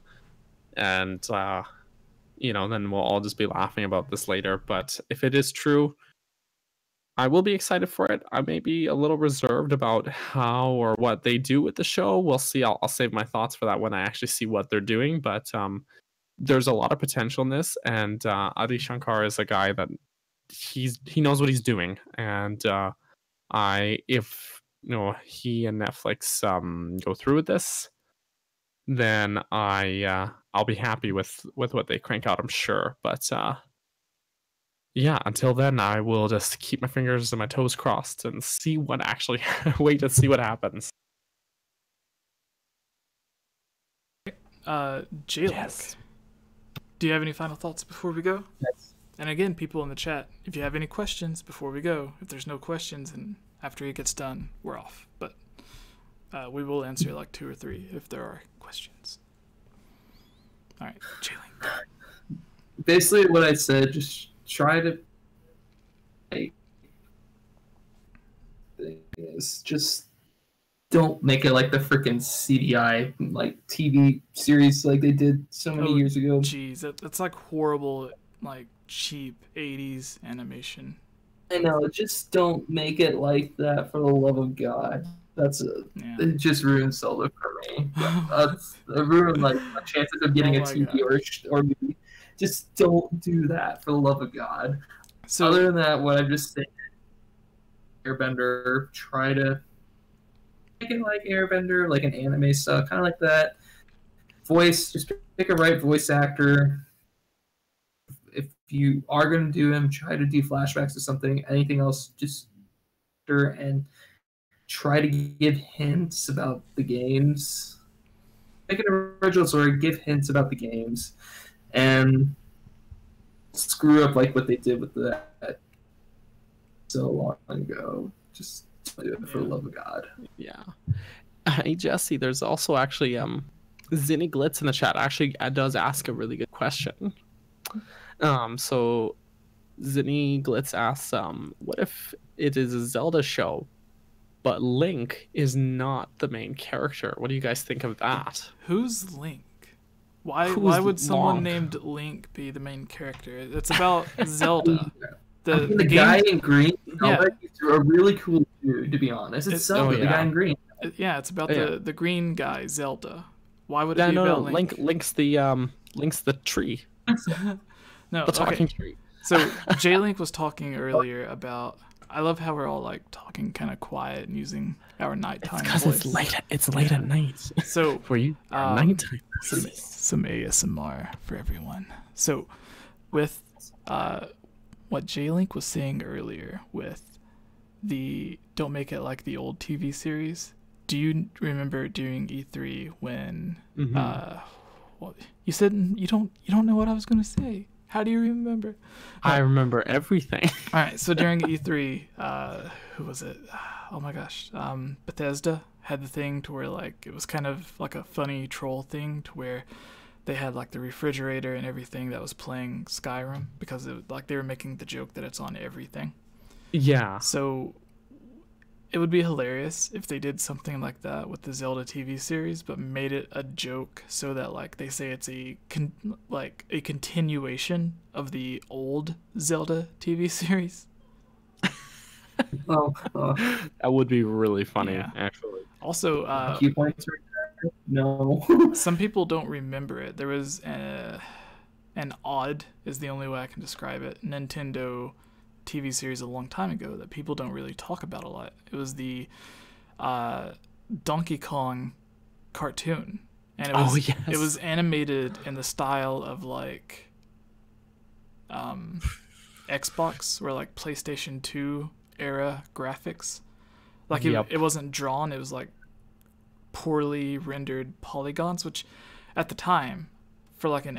D: and you know, then we'll all just be laughing about this later. But if it is true, I will be excited for it. I may be a little reserved about how or what they do with the show. We'll see. I'll save my thoughts for that when I actually see what they're doing. But there's a lot of potential in this, and Adi Shankar is a guy that he knows what he's doing, and if you know, he and Netflix go through with this, then I'll be happy with what they crank out, I'm sure. But yeah, until then, I will just keep my fingers and my toes crossed and see what actually wait to see what happens.
A: Jalen. Yes. Do you have any final thoughts before we go?
C: Yes.
A: And again, people in the chat, if you have any questions before we go, if there's no questions and after it gets done, we're off. But we will answer like 2 or 3 if there are questions. All right, Jalen.
C: Basically what I said, just try to just don't make it like the freaking CDI like TV series like they did so many years ago.
A: Jeez, that's like horrible, like cheap 80s animation.
C: I know, just don't make it like that, for the love of God. It just ruins Zelda for me. It ruined like my chances of getting a TV or movie. Just don't do that, for the love of God. So other than that, what I'm just saying, Airbender, try to make it like Airbender, like an anime stuff, kind of like that. Voice, just pick a right voice actor. If you are going to do him, try to do flashbacks or something. Anything else, just and try to give hints about the games. Make an original story, give hints about the games. And screw up like what they did with that so long ago. Just do it for the love of God.
D: Yeah. Hey Jesse, there's also actually Zinny Glitz in the chat actually does ask a really good question. So Zinny Glitz asks, what if it is a Zelda show, but Link is not the main character? What do you guys think of that?
A: Who's Link? Why
D: Who's
A: would someone
D: Link?
A: named Link be the main character? It's about Zelda.
C: The
A: The
C: guy
A: game,
C: in green,
A: Yeah.
C: he's a really cool dude, to be honest. It's Zelda,
D: oh,
C: the
D: yeah.
C: guy in green.
A: yeah, it's about
D: Yeah.
A: the green guy, Zelda. Why would it
D: Yeah,
A: be
D: no,
A: about
D: no,
A: Link?
D: Link's the tree,
A: No,
D: the talking
A: okay.
D: tree.
A: So J-Link was talking earlier about. I love how we're all like talking kind of quiet and using our nighttime
D: Because
A: voice.
D: it's late at night.
A: So
D: For you, nighttime.
A: some ASMR for everyone. So with what J-Link was saying earlier with the don't make it like the old TV series. Do you remember during E3 when well, you said you don't know what I was going to say? How do you remember?
D: I remember everything.
A: All right, so during E3, who was it? Oh my gosh, Bethesda had the thing to where like it was kind of like a funny troll thing to where they had like the refrigerator and everything that was playing Skyrim because like they were making the joke that it's on everything.
D: Yeah.
A: So it would be hilarious if they did something like that with the Zelda TV series, but made it a joke so that like they say it's a continuation of the old Zelda TV series.
C: That
D: would be really funny,
A: Yeah.
D: actually.
A: Also,
C: key points right there. No.
A: some people don't remember it. There was an odd is the only way I can describe it. Nintendo TV series a long time ago that people don't really talk about a lot. It was the Donkey Kong cartoon, and it was animated in the style of like Xbox or like PlayStation 2 era graphics. Like it wasn't drawn, it was like poorly rendered polygons, which at the time for like a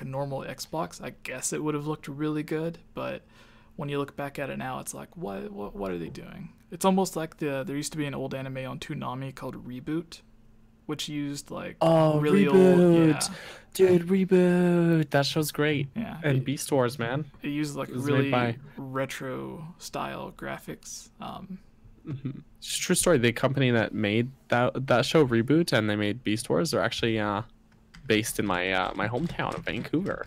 A: normal Xbox, I guess it would have looked really good, but when you look back at it now, it's like what are they doing? It's almost like there used to be an old anime on Toonami called Reboot, which used like really old,
D: dude, Reboot. That show's great.
A: yeah,
D: And Beast Wars, man.
A: it used like
D: It was
A: really
D: made by-
A: retro style graphics.
D: It's a true story. The company that made that show, Reboot, and they made Beast Wars, are actually based in my my hometown of Vancouver.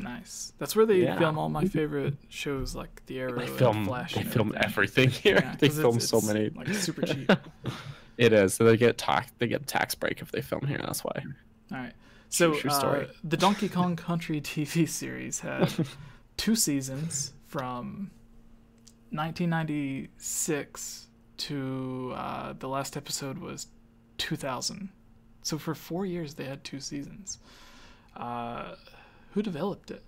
A: Nice. That's where they
D: Yeah.
A: film all my favorite shows, like The Arrow
D: They
A: and
D: film
A: Flash.
D: they
A: and
D: film
A: everything.
D: everything here.
A: Yeah,
D: They
A: 'cause
D: film
A: it's
D: so many.
A: like super cheap.
D: It is. So they get tax break if they film here. That's why.
A: All right. So
D: True story.
A: the Donkey Kong Country TV series had 2 seasons from 1996 to the last episode was 2000. So for 4 years they had 2 seasons. Who developed it?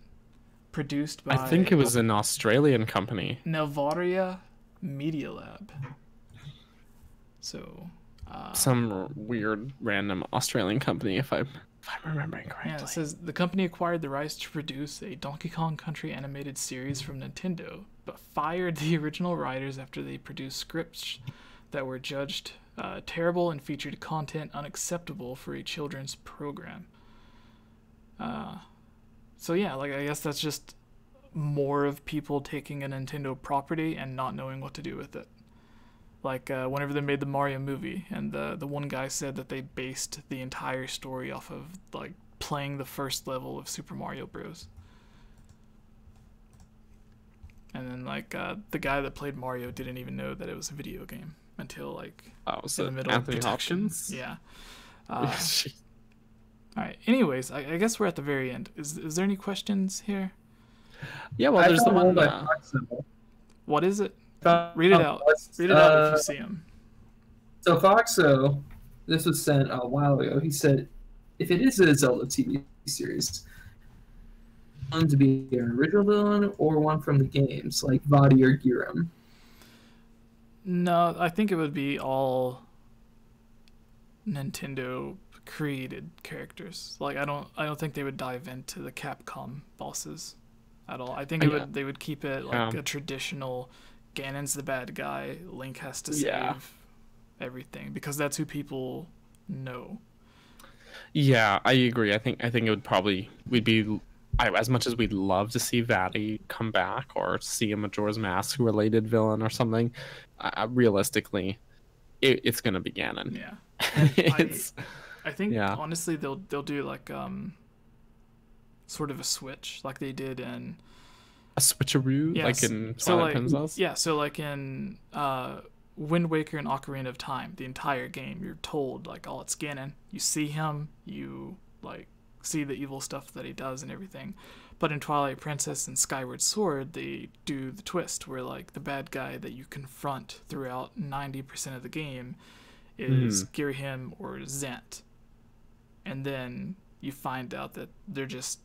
A: Produced by
D: I think it was an Australian company.
A: Nelvaria Media Lab. So
D: Some weird random Australian company, if I'm remembering
A: yeah,
D: correctly.
A: it says the company acquired the rights to produce a Donkey Kong Country animated series from Nintendo, but fired the original writers after they produced scripts that were judged terrible and featured content unacceptable for a children's program. So yeah, like I guess that's just more of people taking a Nintendo property and not knowing what to do with it. Like whenever they made the Mario movie, and the one guy said that they based the entire story off of like playing the first level of Super Mario Bros. And then like the guy that played Mario didn't even know that it was a video game until like
D: So
A: in the middle
D: Anthony
A: of production.
D: Hopkins.
A: Yeah. All right. Anyways, I guess we're at the very end. Is there any questions here?
D: Yeah, well, there's the one.
A: What is it? Read it out. Read it out if you see him.
C: So Foxo, this was sent a while ago. He said, if it is a Zelda TV series, one to be an original villain or one from the games, like Vaati or Giram.
A: No, I think it would be all Nintendo created characters. Like I don't think they would dive into the Capcom bosses. at all. I think they would keep it like a traditional Ganon's the bad guy, Link has to save everything, because that's who people know.
D: Yeah, I agree. I think it would probably as much as we'd love to see Vaddie come back or see a Majora's Mask related villain or something, realistically, it's gonna be Ganon.
A: Yeah, I think honestly they'll do like sort of a switch like they did in
D: a switcheroo, like in Twilight Princess.
A: Yeah, so like in Wind Waker and Ocarina of Time, the entire game you're told like, oh, it's Ganon. You see him, you like see the evil stuff that he does and everything. But in Twilight Princess and Skyward Sword, they do the twist where like the bad guy that you confront throughout 90% of the game is Girahim or Zant. And then you find out that they're just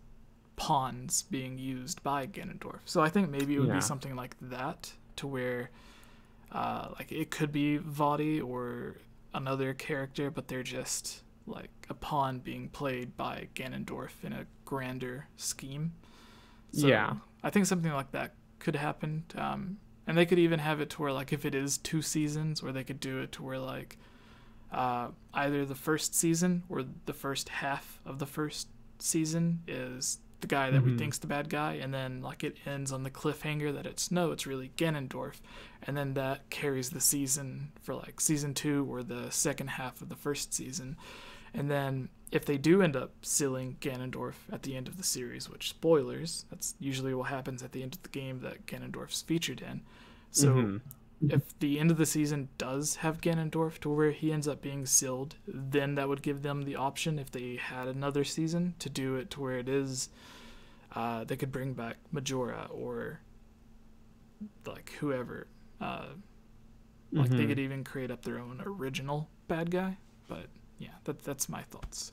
A: pawns being used by Ganondorf. So I think maybe it would be something like that, to where like it could be Vaddie or another character, but they're just like a pawn being played by Ganondorf in a grander scheme. So I think something like that could happen. And they could even have it to where like if it is 2 seasons, or they could do it to where like either the first season or the first half of the first season is the guy that we think's the bad guy, and then like it ends on the cliffhanger that it's really Ganondorf, and then that carries the season for like season 2 or the second half of the first season. And then if they do end up sealing Ganondorf at the end of the series, which, spoilers, that's usually what happens at the end of the game that Ganondorf's featured in. So if the end of the season does have Ganondorf to where he ends up being sealed, then that would give them the option, if they had another season, to do it to where it is they could bring back Majora or like whoever. Like they could even create up their own original bad guy. But yeah, that's my thoughts.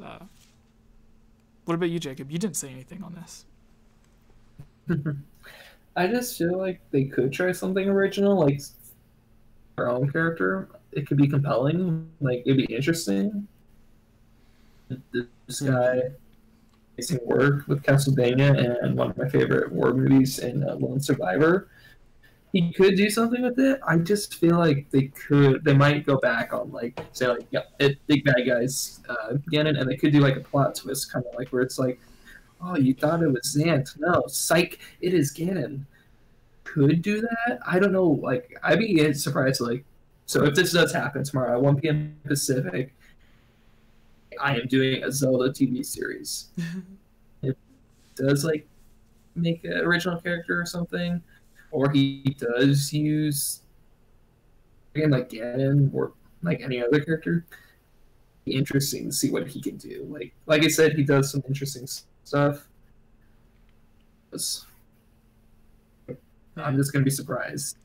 A: What about you, Jacob? You didn't say anything on this.
C: I just feel like they could try something original, like our own character. It could be compelling, like it'd be interesting. This guy amazing work with Castlevania and one of my favorite war movies in Lone Survivor. He could do something with it. I just feel like they might go back on like say like big bad guys Ganon, and they could do like a plot twist, kind of like where it's like, oh, you thought it was Zant, no, psych, it is Ganon. Could do that. I don't know. Like I'd be surprised. Like, so if this does happen tomorrow at 1 p.m. Pacific, I am doing a Zelda TV series. If it does like make an original character or something, or he does use again like Ganon or like any other character, it'd be interesting to see what he can do. Like I said, he does some interesting stuff. I'm just gonna be surprised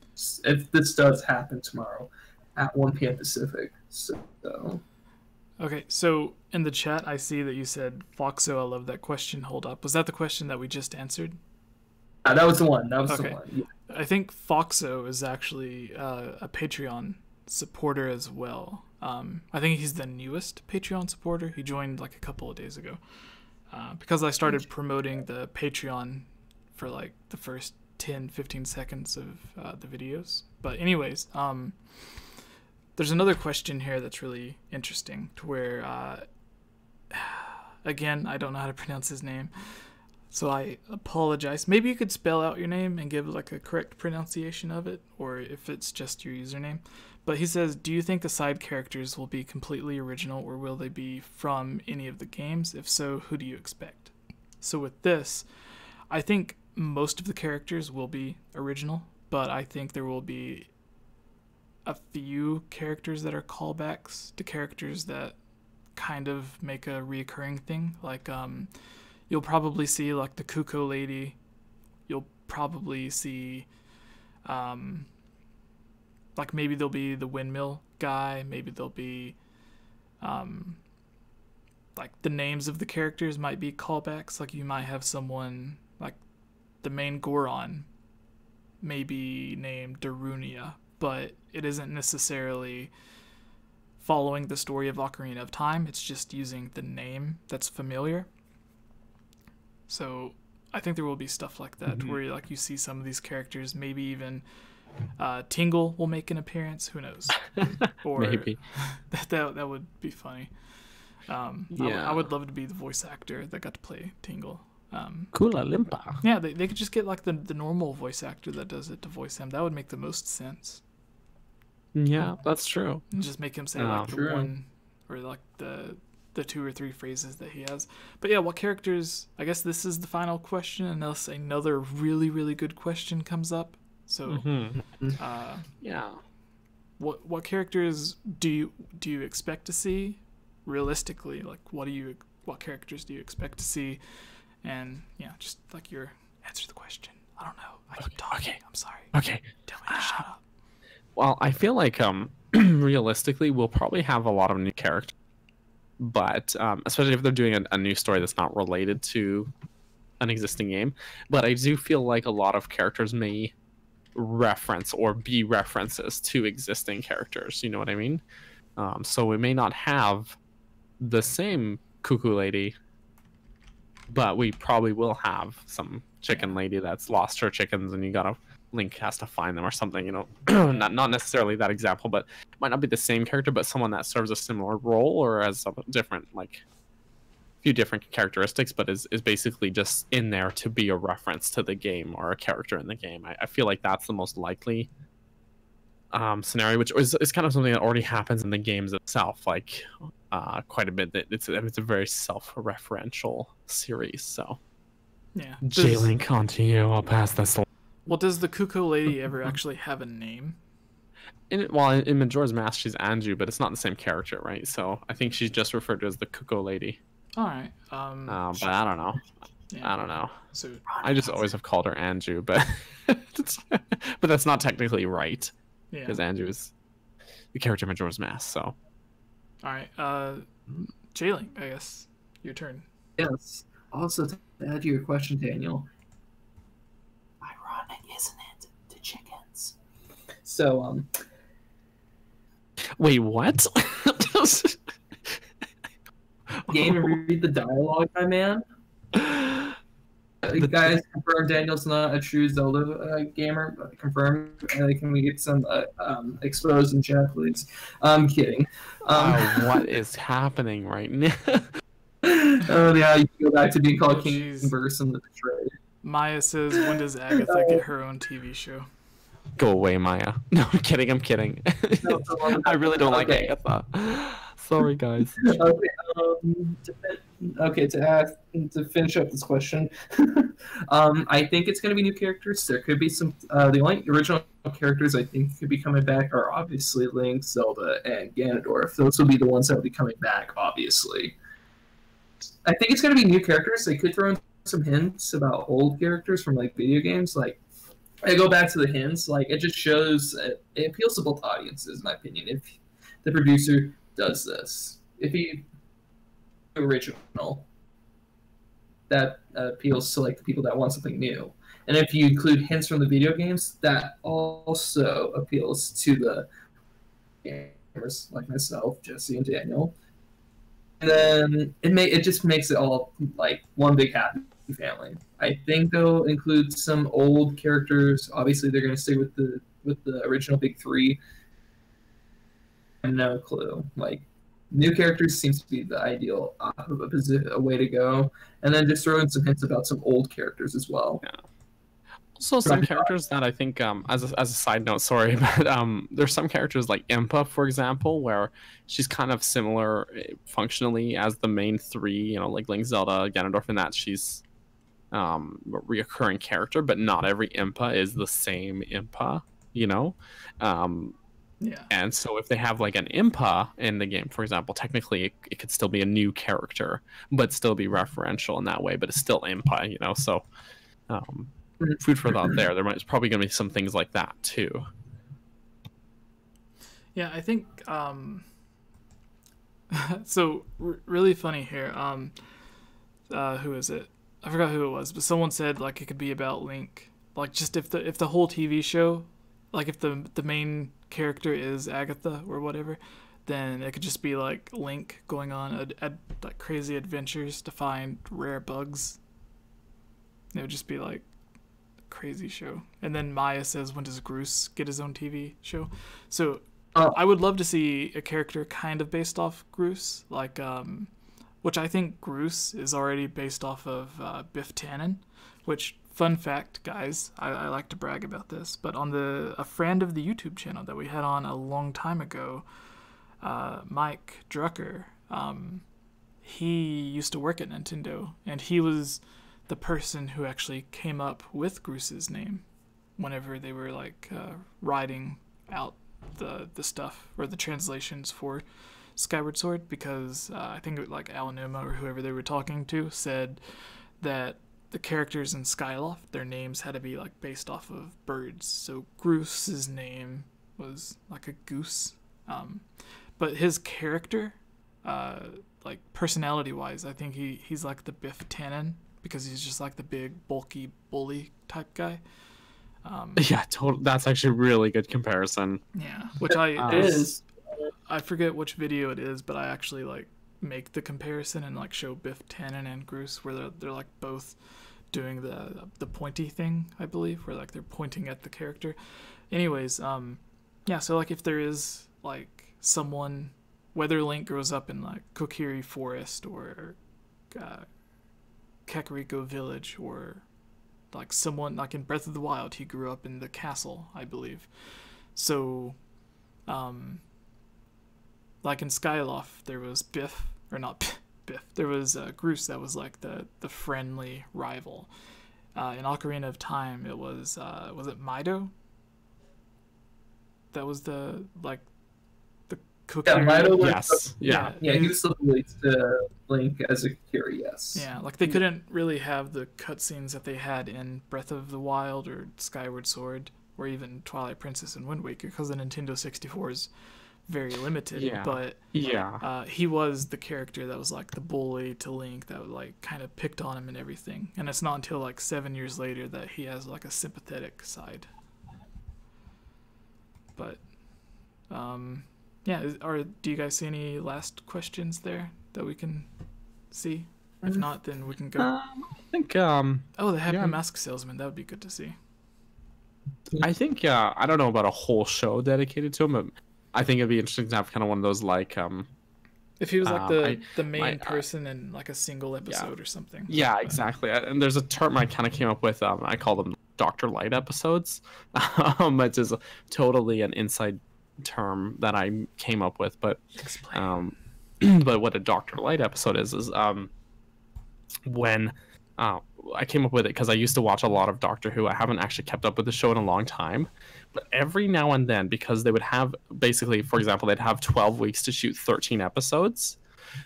C: if this does happen tomorrow at 1 p.m. Pacific. So.
A: Okay, so in the chat, I see that you said Foxo. I love that question. Hold up, was that the question that we just answered?
C: That was the one. That was the one.
A: Yeah. I think Foxo is actually a Patreon supporter as well. I think he's the newest Patreon supporter. He joined like a couple of days ago because I started promoting the Patreon for like the first 10-15 seconds of the videos. But anyways, there's another question here that's really interesting, to where again, I don't know how to pronounce his name, so I apologize. Maybe you could spell out your name and give like a correct pronunciation of it, or if it's just your username. But he says, do you think the side characters will be completely original, or will they be from any of the games? If so, who do you expect? So with this, I think most of the characters will be original, but I think there will be a few characters that are callbacks to characters that kind of make a reoccurring thing. Like you'll probably see like the Kuko lady. You'll probably see like maybe there'll be the windmill guy. Maybe there'll be like the names of the characters might be callbacks. Like you might have someone like the main Goron may be named Darunia, but it isn't necessarily following the story of Ocarina of Time. It's just using the name that's familiar. So I think there will be stuff like that where like you see some of these characters, maybe even Tingle will make an appearance. Who knows? Or
D: Maybe.
A: that would be funny. I would love to be the voice actor that got to play Tingle.
D: Kula Limpa.
A: Yeah, they could just get like the normal voice actor that does it to voice him. That would make the most sense.
D: Yeah, that's true.
A: And just make him say like the one or like the 2 or 3 phrases that he has. But yeah, what characters? I guess this is the final question, unless another really, really good question comes up. So,
D: yeah.
A: What characters do you expect to see realistically? Like, what characters do you expect to see? And yeah, just like your answer the question. I don't know. I keep talking.
D: Okay.
A: I'm sorry.
D: Okay.
A: Tell me to shut up.
D: Well, I feel like realistically, we'll probably have a lot of new characters. But especially if they're doing a new story that's not related to an existing game. But I do feel like a lot of characters may reference or be references to existing characters. You know what I mean? So we may not have the same cuckoo lady, but we probably will have some chicken lady that's lost her chickens, and Link has to find them or something, you know. not necessarily that example, but it might not be the same character, but someone that serves a similar role or has a different, like, few different characteristics, but is basically just in there to be a reference to the game or a character in the game. I feel like that's the most likely scenario, which is kind of something that already happens in the games itself, like quite a bit. It's a very self-referential series, so
A: Yeah.
D: J-Link, onto you. I'll pass this.
A: Well, does the cuckoo lady ever actually have a name?
D: In Majora's Mask, she's Anju, but it's not the same character, right? So I think she's just referred to as the cuckoo lady.
A: All right.
D: But I don't know.
A: Yeah.
D: I don't know.
A: So
D: I just always have called her Anju, but but that's not technically right,
A: yeah.
D: because Anju is the character in Majora's Mask. So
A: All right. J-Link, I guess your turn.
C: Yes. Also, to add to your question, Daniel. Ironic, isn't it? The chickens. So,
D: wait, what?
C: game and read the dialogue, my man. You guys confirm Daniel's not a true Zelda gamer. Confirm. Can we get some exposed in chat, please? I'm kidding.
D: What is happening right now?
C: Oh yeah, you can go back to being called King
A: Jeez.
C: Verse and the Betrayed.
A: Maya says, when does Agatha get her own TV show?
D: Go away, Maya. No, I'm kidding. I'm kidding.
C: No,
D: I really don't like
C: okay.
D: Agatha. Sorry, guys.
C: Okay, to finish up this question, I think it's going to be new characters. There could be some. The only original characters I think could be coming back are obviously Link, Zelda, and Ganondorf. Those will be the ones that will be coming back, obviously. I think it's going to be new characters. They could throw in some hints about old characters from like video games. Like, I go back to the hints. Like, it just shows it appeals to both audiences, in my opinion. If the producer does this, if he original, that appeals to like the people that want something new, and if you include hints from the video games, that also appeals to the gamers like myself, Jesse, and Daniel. And then it just makes it all like one big happy family. I think they'll include some old characters. Obviously, they're going to stay with the original big three. I have no clue. Like, new characters seems to be the ideal a way to go, and then just throw in some hints about some old characters as well.
D: Yeah. Also, some characters that I think, as a side note, sorry, but there's some characters like Impa, for example, where she's kind of similar functionally as the main three, you know, like Link, Zelda, Ganondorf, and that she's a reoccurring character, but not every Impa is the same Impa, you know?
A: Yeah.
D: And so if they have like an Impa in the game, for example, technically it could still be a new character, but still be referential in that way, but it's still Impa, you know? So, food for thought there. There's probably going to be some things like that too.
A: Yeah, I think so really funny here. Who is it? I forgot who it was, but someone said like it could be about Link. Like, just if the whole TV show, like if the main character is Agatha or whatever, then it could just be like Link going on like crazy adventures to find rare bugs. It would just be like crazy show. And then Maya says, when does Groose get his own TV show? So I would love to see a character kind of based off Groose, like which I think Groose is already based off of Biff Tannen, which, fun fact, guys, I like to brag about this, but on a friend of the YouTube channel that we had on a long time ago, Mike Drucker, he used to work at Nintendo, and he was the person who actually came up with Groose's name whenever they were like writing out the stuff or the translations for Skyward Sword, because I think it, like Aonuma or whoever they were talking to said that the characters in Skyloft, their names had to be like based off of birds. So Groose's name was like a goose, but his character, like personality wise, I think he's like the Biff Tannen, because he's just like the big bulky bully type guy.
D: Yeah, that's actually a really good comparison.
A: Yeah, which I forget which video it is, but I actually like make the comparison and like show Biff Tannen and Groose, where they're like both doing the pointy thing, I believe, where like they're pointing at the character. Anyways, yeah, so like if there is like someone, whether Link grows up in like Kokiri Forest or Kakariko Village, or like someone like in Breath of the Wild, he grew up in the castle, I believe. So like in Skyloft, there was Biff, or not Biff, there was Groose that was like the friendly rival. In Ocarina of Time, it was it Mido? That was the Kokiri.
C: Yeah, Mido was
D: Yes. Yeah.
C: he was the lead to Link as a Kokiri, yes.
A: Yeah, like they couldn't really have the cutscenes that they had in Breath of the Wild or Skyward Sword or even Twilight Princess and Wind Waker, because the Nintendo 64 is very limited.
D: Yeah.
A: But
D: Yeah.
A: he was the character that was like the bully to Link, that like kind of picked on him and everything. And it's not until like 7 years later that he has like a sympathetic side. But yeah, do you guys see any last questions there that we can see? If not, then we can go.
D: I think
A: Oh, the Happy
D: yeah.
A: Mask Salesman, that would be good to see.
D: I think I don't know about a whole show dedicated to him, but I think it'd be interesting to have kind of one of those like
A: If he was like the main
D: my-
A: person in like a single episode or something.
D: yeah,
A: But-
D: exactly. And there's a term I kind of came up with. I call them Dr. Light episodes. It is totally an inside term that I came up with, but
A: Explain.
D: but what a Dr. Light episode is when I came up with it because I used to watch a lot of Doctor Who. I haven't actually kept up with the show in a long time, but every now and then, because they would have basically, for example, they'd have 12 weeks to shoot 13 episodes.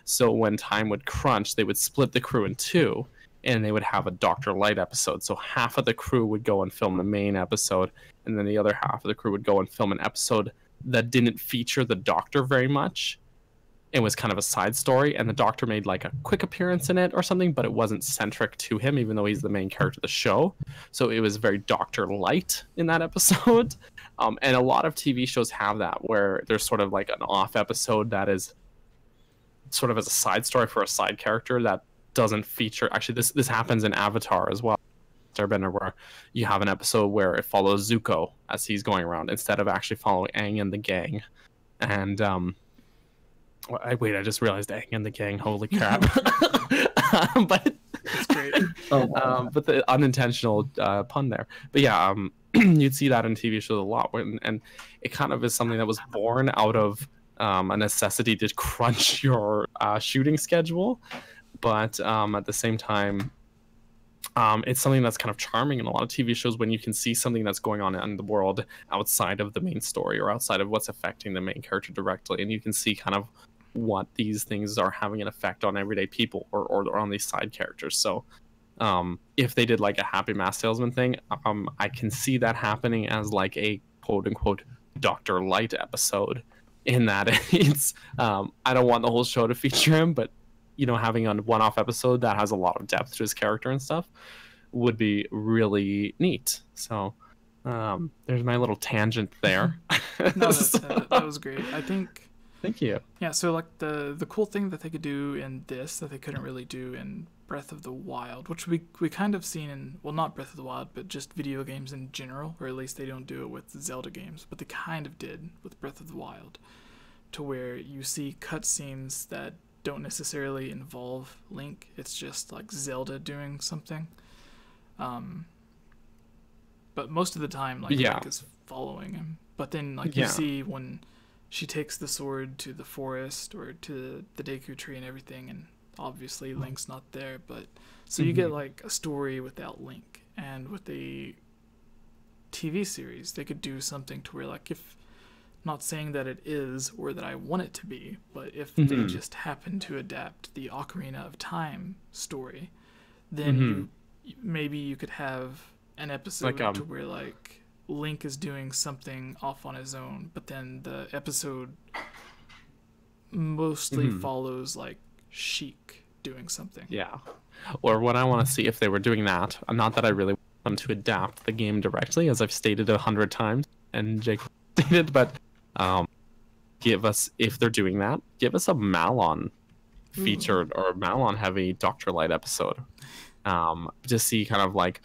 D: So when time would crunch, they would split the crew in two, and they would have a Dr. Light episode. So half of the crew would go and film the main episode, and then the other half of the crew would go and film an episode that didn't feature the Doctor very much. It was kind of a side story, and the Doctor made like a quick appearance in it or something, but it wasn't centric to him, even though he's the main character of the show. So it was very Doctor Light in that episode. And a lot of TV shows have that, where there's sort of like an off episode that is sort of as a side story for a side character that doesn't feature. Actually, this happens in Avatar as well, Airbender, where you have an episode where it follows Zuko as he's going around instead of actually following Aang and the gang. And I just realized Aang and the gang. Holy crap! But
A: It's great.
D: but the unintentional pun there. But yeah, you'd see that in TV shows a lot, and it kind of is something that was born out of a necessity to crunch your shooting schedule, but at the same time, it's something that's kind of charming in a lot of TV shows when you can see something that's going on in the world outside of the main story or outside of what's affecting the main character directly, and you can see kind of what these things are having an effect on everyday people or on these side characters. So if they did like a Happy Mask Salesman thing, I can see that happening as like a quote unquote Dr. Light episode, in that it's I don't want the whole show to feature him, but you know, having a one-off episode that has a lot of depth to his character and stuff would be really neat. So there's my little tangent there.
A: No, that was great. I think
D: Thank you.
A: Yeah, so like the cool thing that they could do in this that they couldn't really do in Breath of the Wild, which we kind of seen in, well, not Breath of the Wild, but just video games in general, or at least they don't do it with Zelda games, but they kind of did with Breath of the Wild, to where you see cutscenes that don't necessarily involve Link. It's just like Zelda doing something. But most of the time, like Link is following him. But then, like you see when she takes the sword to the forest or to the Deku tree and everything, and obviously Link's not there. But so you get like a story without Link, and with the TV series, they could do something to where, like, if not saying that it is or that I want it to be, but if they just happen to adapt the Ocarina of Time story, then maybe you could have an episode
D: like,
A: to where like Link is doing something off on his own, but then the episode mostly follows like Sheik doing something.
D: Yeah. Or what I want to see if they were doing that, not that I really want them to adapt the game directly, as I've stated 100 times, and Jake stated, but give us, if they're doing that, give us a Malon featured or Malon heavy Dr. Light episode. To see kind of like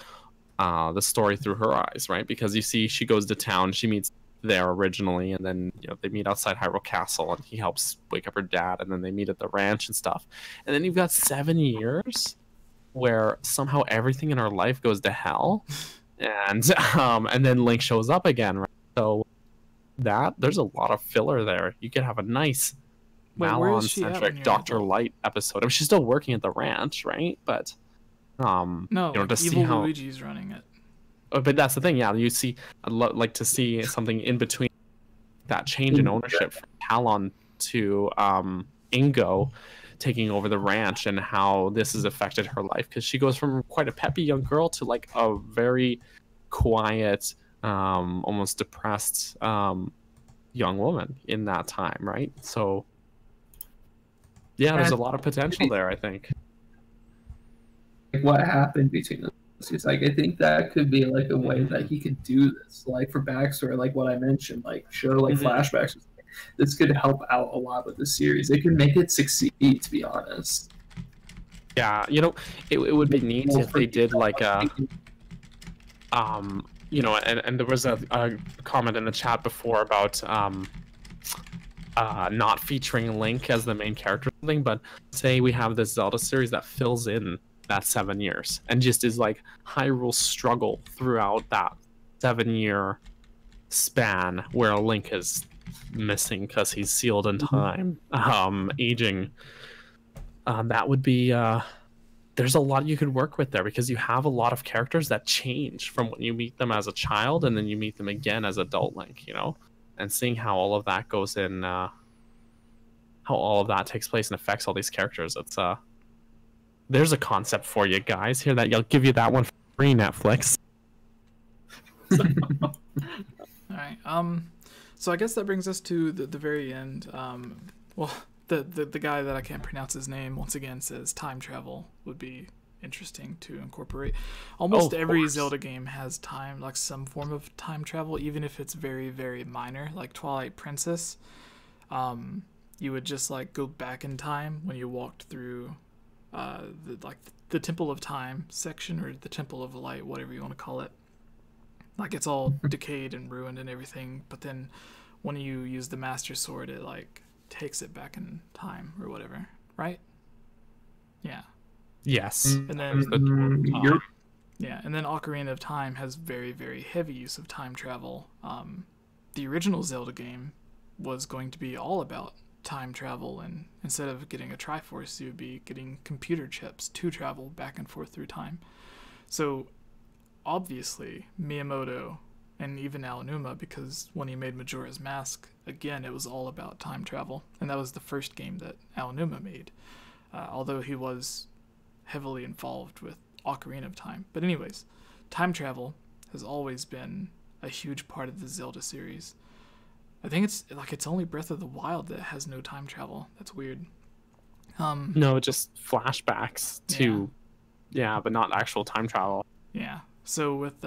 D: the story through her eyes, right? Because you see she goes to town, she meets there originally, and then they meet outside Hyrule Castle, and he helps wake up her dad, and then they meet at the ranch and stuff. And then you've got 7 years where somehow everything in her life goes to hell, and then Link shows up again, right? So there's a lot of filler there. You could have a nice Malon-centric Dr. Light episode. I mean, she's still working at the ranch, right? But
A: no,
D: to
A: like
D: see how
A: Luigi's running it.
D: But that's the thing, yeah. You see, I'd like to see something in between that change in ownership from Talon to Ingo taking over the ranch, and how this has affected her life, because she goes from quite a peppy young girl to like a very quiet, almost depressed young woman in that time, right? So yeah, there's a lot of potential there, I think.
C: What happened between those two? Like, I think that could be like a way that he could do this, like for backstory, like what I mentioned, like show like flashbacks. This could help out a lot with the series. It could make it succeed, to be honest.
D: Yeah, it would be neat if they did like a and there was a comment in the chat before about not featuring Link as the main character or something, but say we have this Zelda series that fills in that 7 years and just is like Hyrule's struggle throughout that 7-year span where Link is missing because he's sealed in time, aging. That would be there's a lot you could work with there, because you have a lot of characters that change from when you meet them as a child and then you meet them again as adult Link, and seeing how all of that goes in, how all of that takes place and affects all these characters. It's there's a concept for you guys here that I'll give you that one for free, Netflix.
A: All right. So I guess that brings us to the very end. Well, the guy that I can't pronounce his name once again says time travel would be interesting to incorporate. Almost every Zelda game has time, like some form of time travel, even if it's very, very minor. Like Twilight Princess, you would just like go back in time when you walked through the Temple of Time section, or the Temple of Light, whatever you want to call it. Like, it's all decayed and ruined and everything, but then when you use the Master Sword, it like takes it back in time or whatever, right? Yeah.
D: Yes.
A: And then and then Ocarina of Time has very, very heavy use of time travel. The original Zelda game was going to be all about time travel, and instead of getting a Triforce, you would be getting computer chips to travel back and forth through time. So obviously Miyamoto, and even Aonuma, because when he made Majora's Mask, again, it was all about time travel, and that was the first game that Aonuma made, although he was heavily involved with Ocarina of Time. But anyways, time travel has always been a huge part of the Zelda series. I think it's only Breath of the Wild that has no time travel. That's weird.
D: No, just flashbacks to, but not actual time travel.
A: Yeah. So with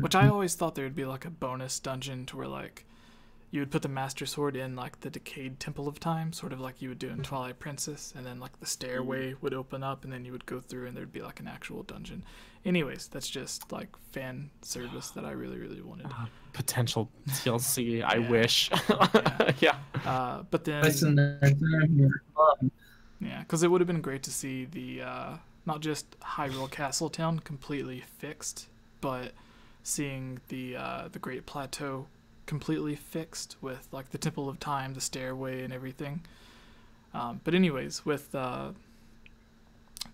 A: which I always thought there would be like a bonus dungeon to where like you would put the Master Sword in like the decayed Temple of Time, sort of like you would do in Twilight Princess, and then like the stairway would open up, and then you would go through, and there'd be like an actual dungeon. Anyways, that's just like fan service that I really, really wanted.
B: Potential TLC, I
A: Yeah.
B: wish.
A: Yeah.
B: Yeah.
A: But then,
C: Listen, come on.
A: yeah, because it would have been great to see the not just Hyrule Castle Town completely fixed, but seeing the Great Plateau completely fixed with like the Temple of Time, the stairway, and everything. But anyways, with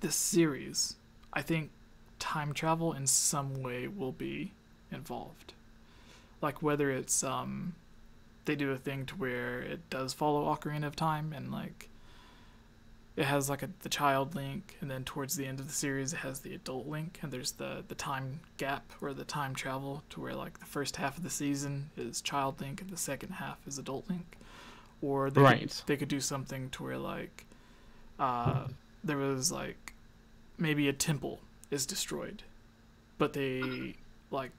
A: this series, I think time travel in some way will be involved. Like whether it's they do a thing to where it does follow Ocarina of Time, and like it has like the child Link, and then towards the end of the series it has the adult Link, and there's the time gap or the time travel to where like the first half of the season is child Link and the second half is adult Link. Or they could do something to where like there was like maybe a temple is destroyed, but they like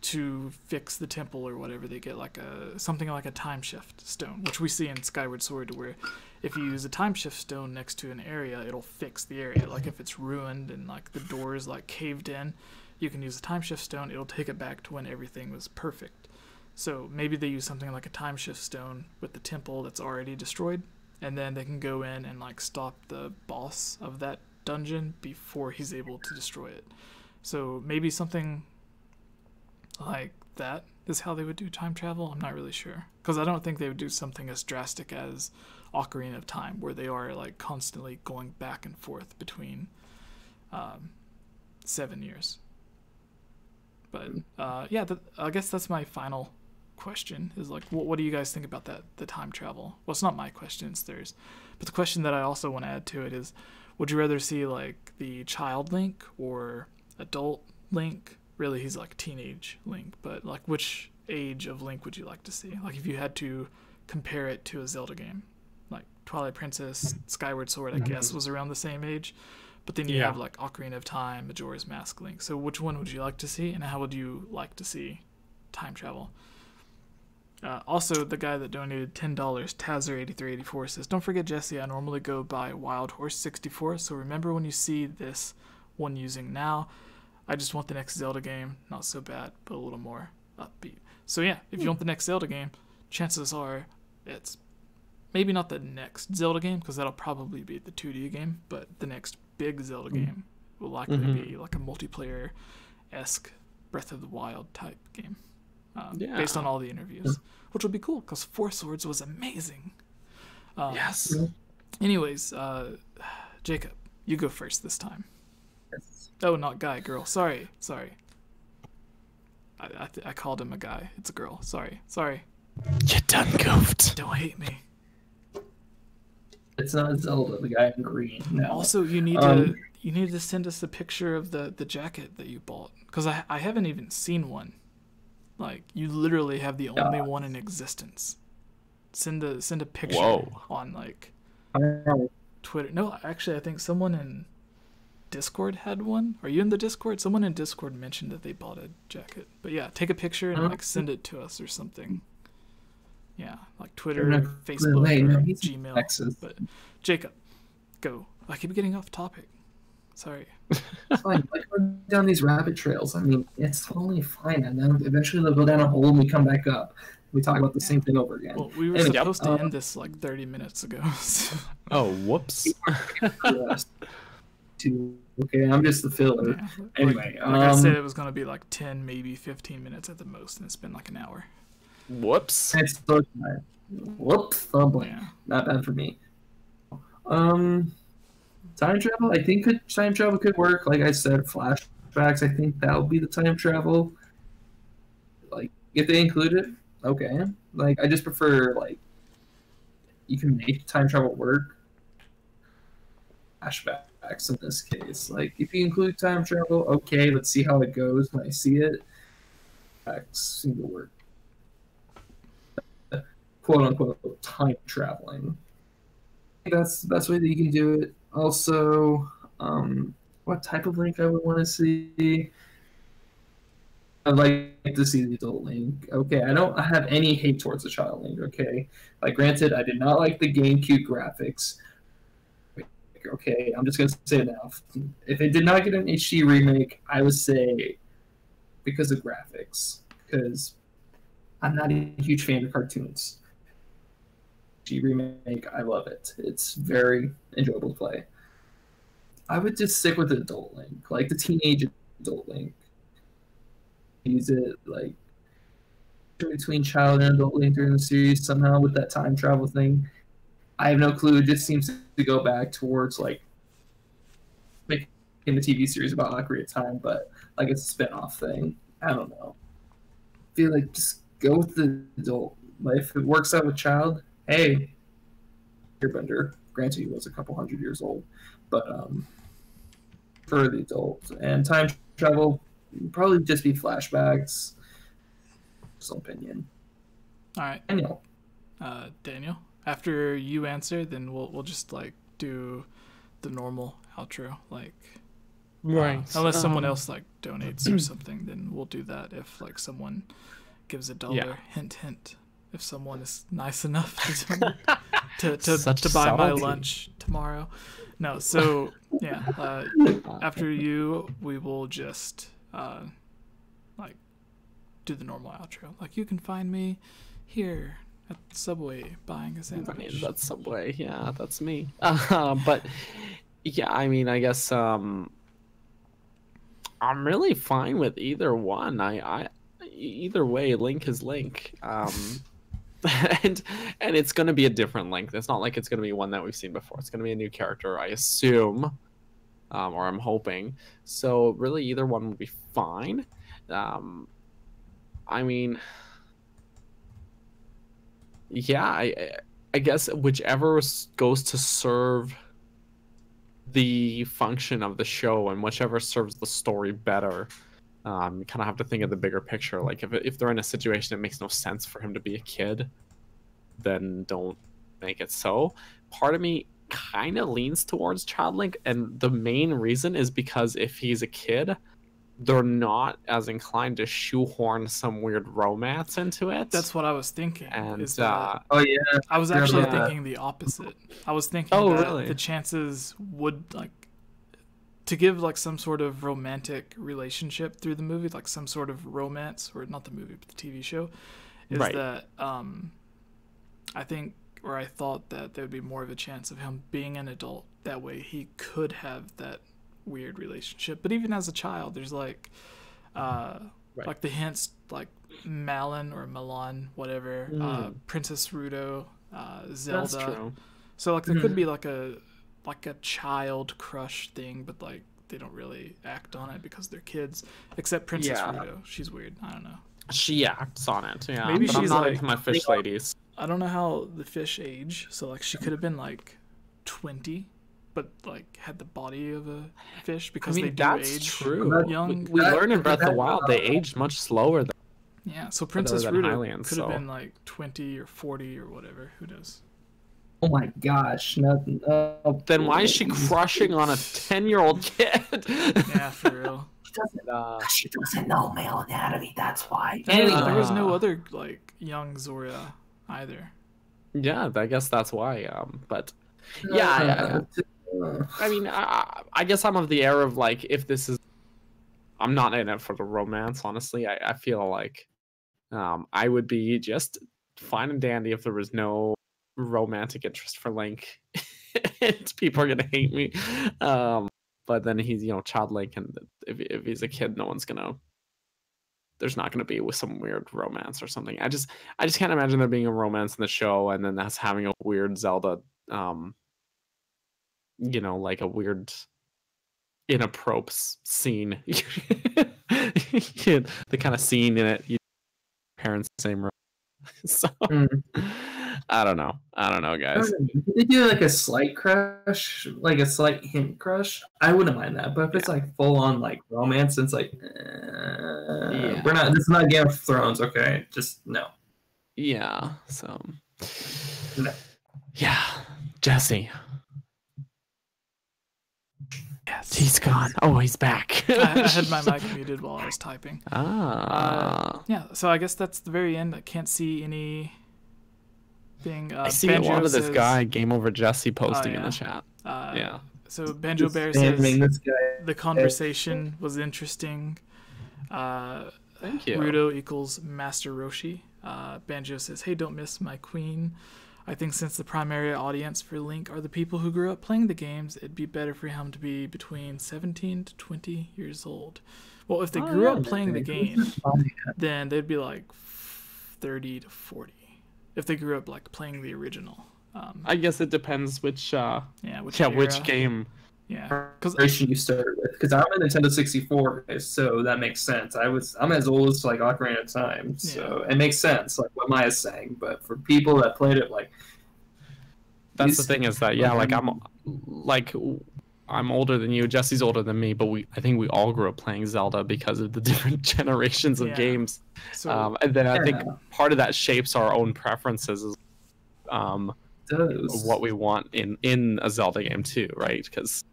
A: to fix the temple or whatever, they get like something like a time shift stone, which we see in Skyward Sword, where if you use a time shift stone next to an area, it'll fix the area. Like if it's ruined and like the doors like caved in, you can use a time shift stone, it'll take it back to when everything was perfect. So maybe they use something like a time shift stone with the temple that's already destroyed, and then they can go in and like stop the boss of that dungeon before he's able to destroy it. So maybe something like that is how they would do time travel. I'm not really sure, because I don't think they would do something as drastic as Ocarina of Time, where they are like constantly going back and forth between 7 years. But yeah, I guess that's my final question, is like, what do you guys think about that, the time travel? Well, it's not my question, it's theirs. But the question that I also want to add to it is, would you rather see like the child Link or adult Link? Really, he's like teenage Link, but like which age of Link would you like to see? Like if you had to compare it to a Zelda game, like Twilight Princess, Skyward Sword, I guess was around the same age, but then you have like Ocarina of Time, Majora's Mask Link. So which one would you like to see, and how would you like to see time travel? Also, the guy that donated $10, Tazer8384, says, "Don't forget, Jesse, I normally go by Wild Horse 64, so remember when you see this one using now. I just want the next Zelda game, not so bad, but a little more upbeat." So yeah, if you want the next Zelda game, chances are it's maybe not the next Zelda game, because that'll probably be the 2D game, but the next big Zelda game will likely be like a multiplayer-esque Breath of the Wild type game, based on all the interviews, which will be cool, because Four Swords was amazing.
B: Yes.
A: Anyways, Jacob, you go first this time. Oh, not guy, girl. Sorry. I called him a guy. It's a girl. Sorry.
B: You done goofed.
A: Don't hate me.
C: It's not Zelda, the guy in green. No.
A: Also, you need to send us a picture of the jacket that you bought, because I haven't even seen one. Like, you literally have the only one in existence. Send a picture on like Twitter. No, actually, I think someone in Discord had one. Are you in the Discord? Someone in Discord mentioned that they bought a jacket. But yeah, take a picture and like send it to us or something. Yeah, like Twitter, Facebook, or Gmail.
C: Texas.
A: But Jacob, go. I keep getting off topic. Sorry.
C: It's fine. Like, we're down these rabbit trails. I mean, it's totally fine. And then eventually they'll go down a hole and we come back up. We talk about the same thing over again.
A: Well, we were supposed to end this like 30 minutes ago. So.
B: Oh, whoops.
C: Okay, I'm just the filler.
A: Yeah.
C: Anyway,
A: like I said, it was gonna be like 10, maybe 15 minutes at the most, and it's been like an hour.
B: Whoops.
C: It's so bad. Whoops, fumbling.
A: Yeah.
C: Not bad for me. Time travel. I think time travel could work. Like I said, flashbacks. I think that would be the time travel. Like if they include it, okay. Like I just prefer like you can make time travel work. Flashbacks in this case. Like if you include time travel, okay, let's see how it goes when I see it. Flashbacks seem to work. Quote unquote time traveling. That's the best way that you can do it. Also, what type of Link I would want to see? I'd like to see the adult Link. Okay, I don't have any hate towards the child Link. Okay, like granted, I did not like the GameCube graphics. Okay, I'm just gonna say it now. If it did not get an HD remake, I would say because of graphics. Because I'm not a huge fan of cartoons. HD remake, I love it. It's very enjoyable to play. I would just stick with the adult Link, like the teenage adult Link. Use it like between child and adult Link during the series somehow with that time travel thing. I have no clue. It just seems to go back towards like making the TV series about Ocarina of Time, but like it's a spin-off thing. I don't know. I feel like just go with the adult. Like if it works out with child, hey, Airbender. Granted, he was a couple hundred years old, but for the adult and time travel, probably just be flashbacks. Personal opinion.
A: All right,
C: Daniel.
A: Daniel. After you answer, then we'll just like do the normal outro, like
D: Right.
A: unless someone else like donates or something, then we'll do that. If like someone gives $1,
D: Yeah.
A: hint hint. If someone is nice enough to
D: Such
A: to buy my
D: subtlety.
A: lunch tomorrow. No, so yeah. After you, we will just like do the normal outro. Like you can find me here at Subway buying a sandwich.
D: That's Subway. Yeah, that's me. But yeah, I mean, I guess I'm really fine with either one. I either way, Link is Link. And it's gonna be a different Link. It's not like it's gonna be one that we've seen before. It's gonna be a new character, I assume, or I'm hoping. So really, either one would be fine. I mean, yeah, I guess whichever goes to serve the function of the show and whichever serves the story better. You kind of have to think of the bigger picture. Like if they're in a situation that makes no sense for him to be a kid, then don't make it so. Part of me kind of leans towards Child Link, and the main reason is because if he's a kid, they're not as inclined to shoehorn some weird romance into it.
A: That's what I was thinking.
D: And
A: is that
C: Oh yeah.
A: I was actually
C: Yeah.
A: thinking the opposite. I was thinking
D: Oh,
A: that
D: really?
A: the chances would like to give like some sort of romantic relationship through the movie, like some sort of romance, or not the movie but the TV show, is
D: Right.
A: that I think, or I thought that there would be more of a chance of him being an adult. That way he could have that weird relationship. But even as a child, there's like like the hints, like Malin or Milan, whatever, Princess Ruto, Zelda.
D: That's true.
A: So like there could be like a child crush thing, but like they don't really act on it because they're kids. Except Princess
D: Yeah.
A: Ruto, she's weird. I don't know.
D: She acts on it, yeah.
A: Maybe
D: but I'm
A: she's
D: not
A: like-
D: into my fish ladies.
A: I don't know how the fish age, so like she could have been like 20, but like had the body of a fish because they do
D: that's
A: age
D: true.
A: young.
D: We learn in Breath of the Wild they age much slower than
A: Yeah, so Princess
D: than
A: Ruto
D: Hylians,
A: could have
D: so-
A: been like 20 or 40 or whatever. Who knows?
C: Oh my gosh. Nothing.
D: Then why is she crushing on a 10-year-old kid?
A: Yeah, for real.
C: She doesn't know male anatomy. That's why.
A: And
C: Anyway,
A: there was no other like young Zora either.
D: Yeah, I guess that's why. But yeah, I mean, I guess I'm of the era of like, if this is, I'm not in it for the romance. Honestly, I feel like I would be just fine and dandy if there was no romantic interest for Link. And people are gonna hate me. But then he's, Child Link, and if he's a kid, there's not gonna be with some weird romance or something. I just can't imagine there being a romance in the show, and then that's having a weird Zelda, like a weird inappropriate scene. The kind of scene in it, parents in the same room. So I don't know, guys.
C: If they do like a slight crush, like a slight hint crush, I wouldn't mind that. But if it's like full on like romance, it's like we're not. This is not Game of Thrones, okay? Just no.
D: Yeah. So.
C: No.
D: Yeah, Jesse.
A: Yeah. Yes.
D: He's gone. Oh, he's back.
A: I had my mic muted while I was typing. Yeah, so I guess that's the very end. I can't see anything.
D: I see
A: Banjo
D: a lot of this
A: says,
D: guy, Game Over Jesse, posting in
A: yeah.
D: the chat. Yeah.
A: So Banjo Bear
C: Spamming
A: says
C: this guy.
A: the conversation was interesting.
D: Thank you.
A: Rudo equals Master Roshi. Banjo says, hey, don't miss my queen. I think since the primary audience for Link are the people who grew up playing the games, it'd be better for him to be between 17 to 20 years old. Well, if they grew up playing the game, then they'd be like 30 to 40. If they grew up like playing the original.
D: I guess it depends which which game.
A: Yeah,
C: Version you started with, because I'm a Nintendo 64 guy, so that makes sense. I'm as old as like Ocarina of Time, so it makes sense, like what Maya's saying. But for people that played it, like
D: that's the thing is that I'm older than you. Jesse's older than me, but I think we all grew up playing Zelda because of the different generations of games.
A: So,
D: and then I think part of that shapes our own preferences. What we want in a Zelda game too, right? Because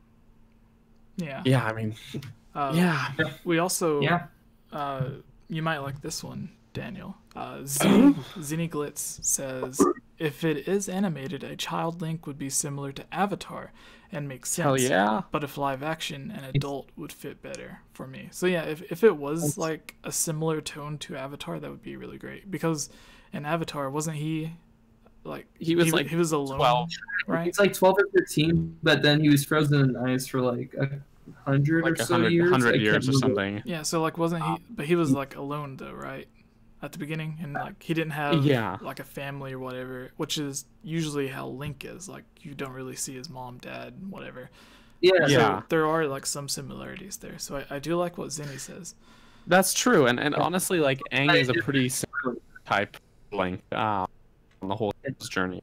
D: I mean,
A: we also you might like this one, Daniel. Zinniglitz says, if it is animated, a child Link would be similar to Avatar and make sense.
D: Hell yeah.
A: But if live action, an adult would fit better for me. So yeah, if it was like a similar tone to Avatar, that would be really great. Because in Avatar, wasn't he like he was alone,
D: 12,
A: right?
C: He's like 12 or 13, but then he was frozen in ice for like 100 or so years.
D: 100 years or something.
A: Yeah, so like wasn't he? But he was like alone though, right? At the beginning, and like he didn't have like a family or whatever, which is usually how Link is. Like you don't really see his mom, dad, whatever.
C: Yeah.
A: So there are like some similarities there. So I do like what Zinni says.
D: That's true, and honestly, like Aang is a pretty similar type Link on the whole journey.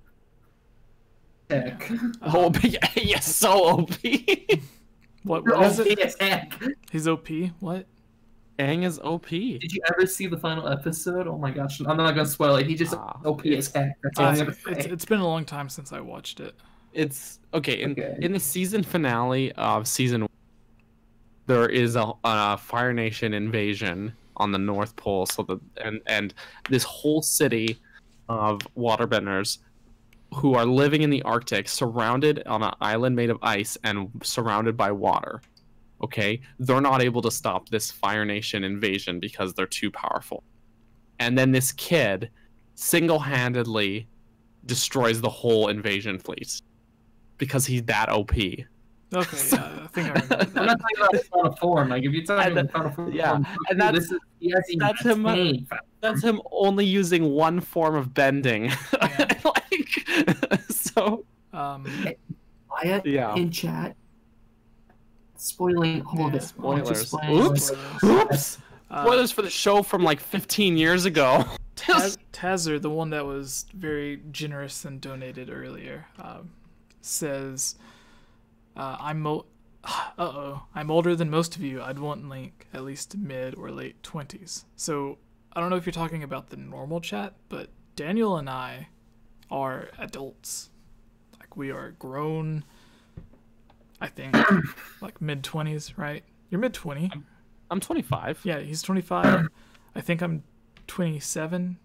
C: Heck.
D: OP, yes, so OP.
A: What is it?
C: Heck.
A: He's OP. What?
D: Aang is OP.
C: Did you ever see the final episode? Oh my gosh, I'm not gonna spoil it. He just OP as heck. That's all I'm gonna say.
A: It's been a long time since I watched it.
D: It's okay. In the season finale of season 1, there is a Fire Nation invasion on the North Pole. So and this whole city of waterbenders who are living in the Arctic, surrounded on an island made of ice and surrounded by water. Okay, they're not able to stop this Fire Nation invasion because they're too powerful. And then this kid single-handedly destroys the whole invasion fleet because he's that OP.
A: Okay, yeah, I think I remember that.
C: I'm not talking about his final form. Like if you're talking about final form,
D: and that's him only using one form of bending. So
C: in chat. Spoiling all this.
D: Spoilers. Oops. Spoilers for the show from like 15 years ago.
A: Tazzer, the one that was very generous and donated earlier, says, I'm older than most of you. I'd want Link at least mid or late 20s. So I don't know if you're talking about the normal chat, but Daniel and I are adults. Like we are grown. I think like mid-20s, right? You're mid-20.
D: I'm 25.
A: Yeah, he's 25. I think I'm 27.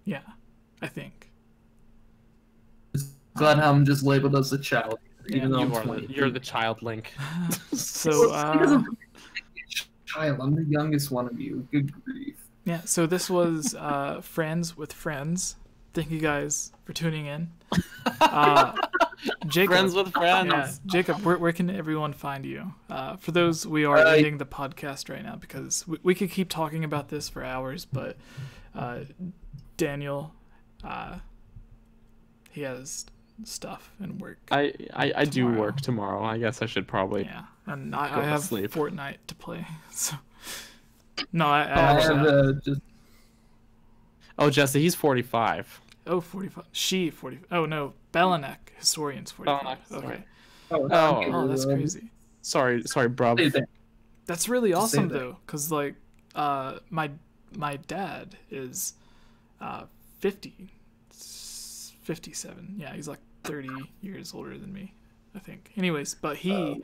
A: Yeah, I think.
C: Glad I'm just labeled as a child, even though I'm 20.
D: You're the child Link.
A: So,
C: child, I'm the youngest one of you. Good grief.
A: Yeah, so this was Friends with Friends. Thank you guys for tuning in. Jacob,
D: Friends with Friends.
A: Yeah, Jacob, where can everyone find you? For those, we are ending the podcast right now because we could keep talking about this for hours, but Daniel, he has stuff and work.
D: I do work tomorrow. I guess I should probably.
A: Yeah, and I have
D: sleep.
A: Fortnite to play. So no, I
C: have just.
D: Oh, Jesse, he's 45.
A: Oh, 45. She 40. Oh no, Belanek, historian's 45. Okay. Oh, that's crazy.
D: Sorry, bro.
A: That's really awesome though, cause like, my dad is, 57. Yeah, he's like 30 years older than me, I think. Anyways, but he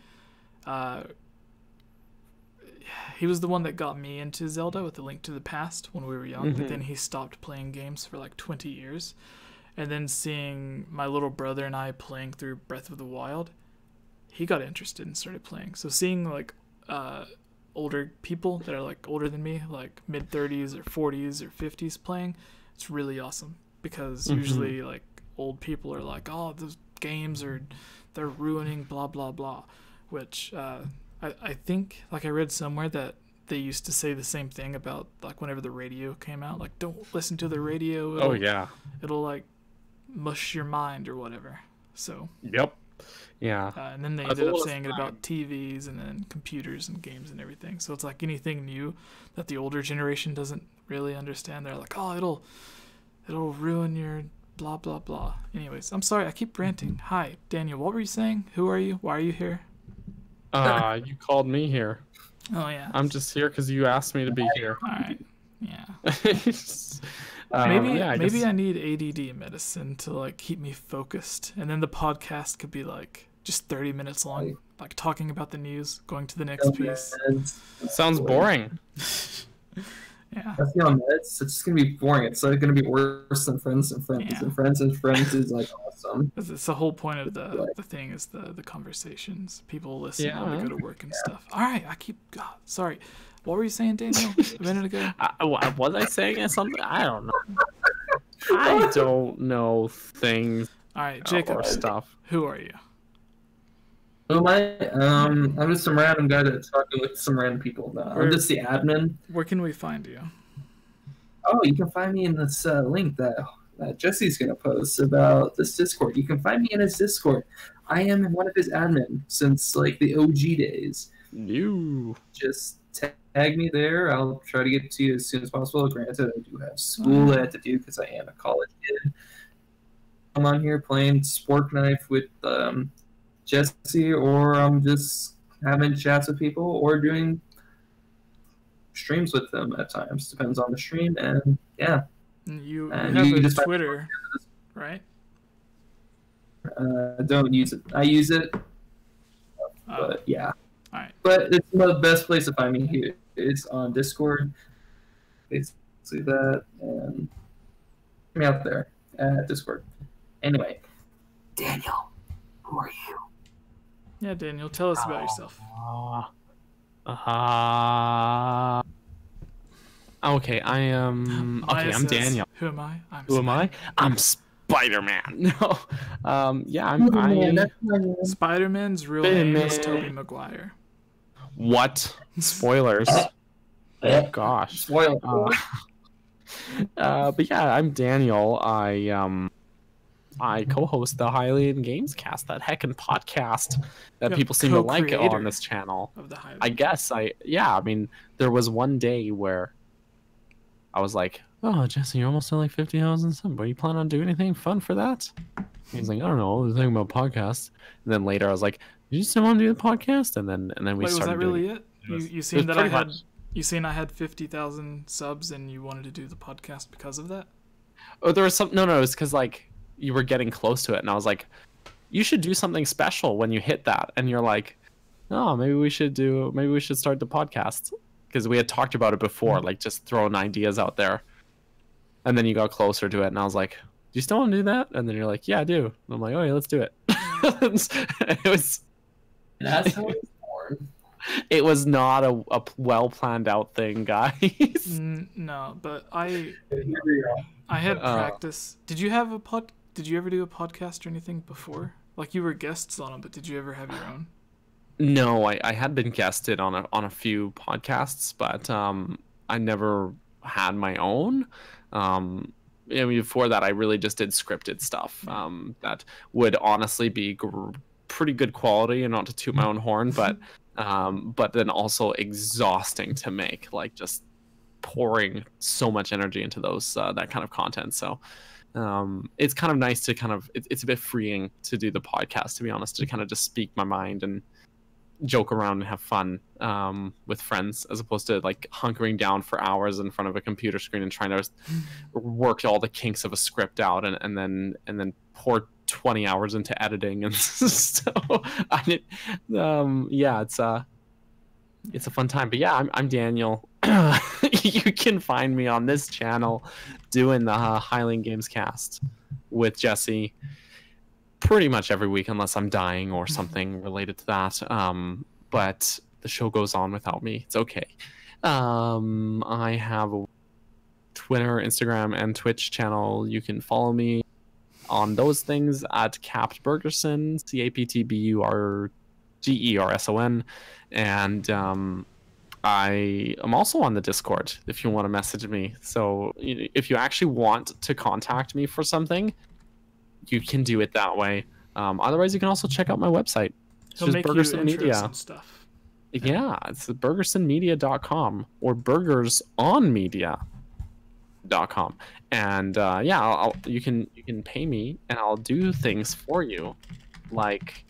A: He was the one that got me into Zelda with the Link to the Past when we were young, but then he stopped playing games for like 20 years. And then seeing my little brother and I playing through Breath of the Wild, he got interested and started playing. So seeing like older people that are like older than me, like mid-30s or 40s or 50s playing, it's really awesome, because usually like old people are like, oh, those games they're ruining blah blah blah, which I think, like, I read somewhere that they used to say the same thing about like whenever the radio came out, like, don't listen to the radio, it'll like mush your mind or whatever. So and then they ended up saying it about TVs and then computers and games and everything. So it's like anything new that the older generation doesn't really understand, they're like, oh, it'll ruin your blah blah blah. Anyways, I'm sorry, I keep ranting. Hi, Daniel, what were you saying? Who are you? Why are you here?
D: You called me here.
A: Oh yeah.
D: I'm just here because you asked me to be here.
A: All right. Yeah.
D: Maybe
A: I need ADD medicine to like keep me focused, and then the podcast could be like just 30 minutes long, like talking about the news, going to the next piece.
D: Sounds boring.
A: Yeah.
C: That's not meds. It's just gonna be boring. It's like gonna be worse than Friends and Friends.
A: Yeah.
C: And Friends is like awesome.
A: It's the whole point of the thing is the conversations. People listen while they go to work and stuff. All right, sorry. What were you saying, Daniel, a minute ago?
D: Was I saying something? I don't know. I don't know things.
A: All right, Jacob.
D: Or stuff.
A: Who are you?
C: Who am I? I'm just some random guy that's talking with some random people. I'm just the admin.
A: Where can we find you?
C: Oh, you can find me in this link that Jesse's going to post about this Discord. You can find me in his Discord. I am one of his admin since like the OG days.
D: You
C: just tag me there. I'll try to get to you as soon as possible. Granted, I do have school I have to do because I am a college kid. I'm on here playing Spork Knife with Jesse, or I'm just having chats with people or doing streams with them at times. Depends on the stream, and yeah.
A: You have a Twitter, right?
C: Don't use it. I use it, but yeah.
A: All right.
C: But it's the best place to find me here. It's on Discord. Basically that, and me out there at Discord. Anyway, Daniel, who are you?
A: Yeah, Daniel, tell us about yourself.
D: Okay, I am. Okay, I'm Daniel.
A: Who am I?
D: I'm Spider-Man. No. I'm
A: Spider-Man's real name is Tobey Maguire.
D: What? Spoilers. Oh gosh.
C: Spoiler.
D: But yeah, I'm Daniel. I co-host the Hylian Games Cast, that heckin' podcast that people seem to like on this channel. I guess I mean, there was one day where I was like, oh, Jesse, you're almost at like 50,000 subs. But you plan on doing anything fun for that? He's like, I don't know. I was thinking about podcasts. And then later I was like, you still want to do the podcast? And then we started.
A: Was that really
D: it?
A: You seen I had 50,000 subs and you wanted to do the podcast because of that?
D: Oh, there was some. No, it's because like you were getting close to it, and I was like, you should do something special when you hit that. And you're like, oh, maybe we should start the podcast, because we had talked about it before, like just throwing ideas out there. And then you got closer to it, and I was like, do you still want to do that? And then you're like, yeah, I do. And I'm like, oh yeah, let's do it. It was.
C: That's how it's born.
D: It was not a well planned out thing, guys.
A: No, but I had practice. Did you ever do a podcast or anything before? Like, you were guests on them, but did you ever have your own?
D: No, I had been guested on a few podcasts, but I never had my own. I mean, before that, I really just did scripted stuff that would honestly be pretty good quality, and not to toot my own horn, but then also exhausting to make, like just pouring so much energy into those that kind of content. So it's kind of nice to it's a bit freeing to do the podcast, to be honest, to kind of just speak my mind and joke around and have fun with friends, as opposed to like hunkering down for hours in front of a computer screen and trying to work all the kinks of a script out, and then pour 20 hours into editing. And so yeah, it's a fun time. But yeah, I'm Daniel. You can find me on this channel doing the Highland Games cast with Jesse pretty much every week, unless I'm dying or something related to that. But the show goes on without me. It's okay. I have a Twitter, Instagram, and Twitch channel. You can follow me on those things at Capt Bergerson, CAPTBURGERSON, and I am also on the Discord if you want to message me. So if you actually want to contact me for something, you can do it that way. Otherwise, you can also check out my website. It's
A: He'll
D: just
A: make
D: Bergerson
A: you
D: Media.
A: intros and stuff.
D: Yeah, it's burgersonmedia.com or burgersonmedia.com. And yeah, you can pay me and I'll do things for you, like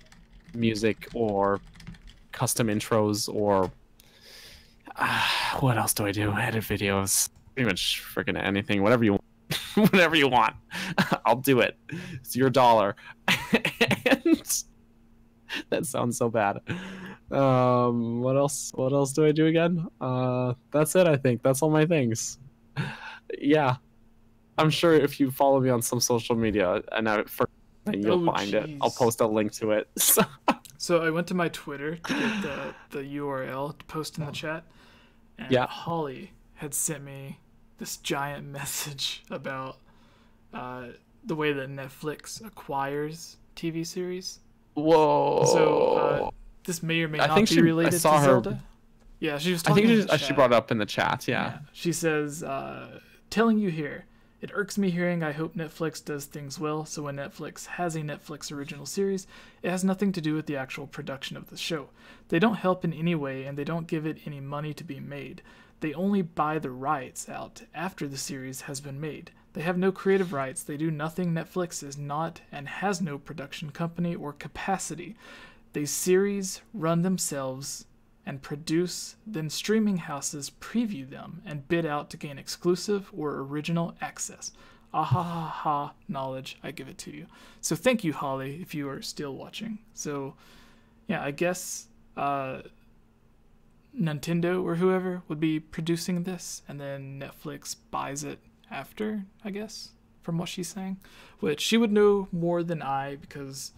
D: music or custom intros or what else do I do? Edit videos, pretty much freaking anything, whatever you want. Whatever you want, I'll do it. It's your dollar. And that sounds so bad. What else do I do again? That's it. I think that's all my things. Yeah, I'm sure if you follow me on some social media and you'll find it. I'll post a link to it.
A: So I went to my Twitter to get the URL to post in the chat, and
D: yeah,
A: Holly had sent me this giant message about the way that Netflix acquires TV series.
D: Whoa!
A: So this may or may not be related to Zelda. Yeah, she was talking.
D: I think she brought it up in the chat. Yeah.
A: She says, "Telling you here, it irks me hearing I hope Netflix does things well. So when Netflix has a Netflix original series, it has nothing to do with the actual production of the show. They don't help in any way, and they don't give it any money to be made. They only buy the rights out after the series has been made. They have no creative rights. They do nothing. Netflix is not and has no production company or capacity. They series run themselves and produce, then streaming houses preview them and bid out to gain exclusive or original access. Ah ha ha ha, knowledge, I give it to you." So thank you, Holly, if you are still watching. So yeah, I guess Nintendo or whoever would be producing this, and then Netflix buys it after, I guess, from what she's saying. Which she would know more than I, because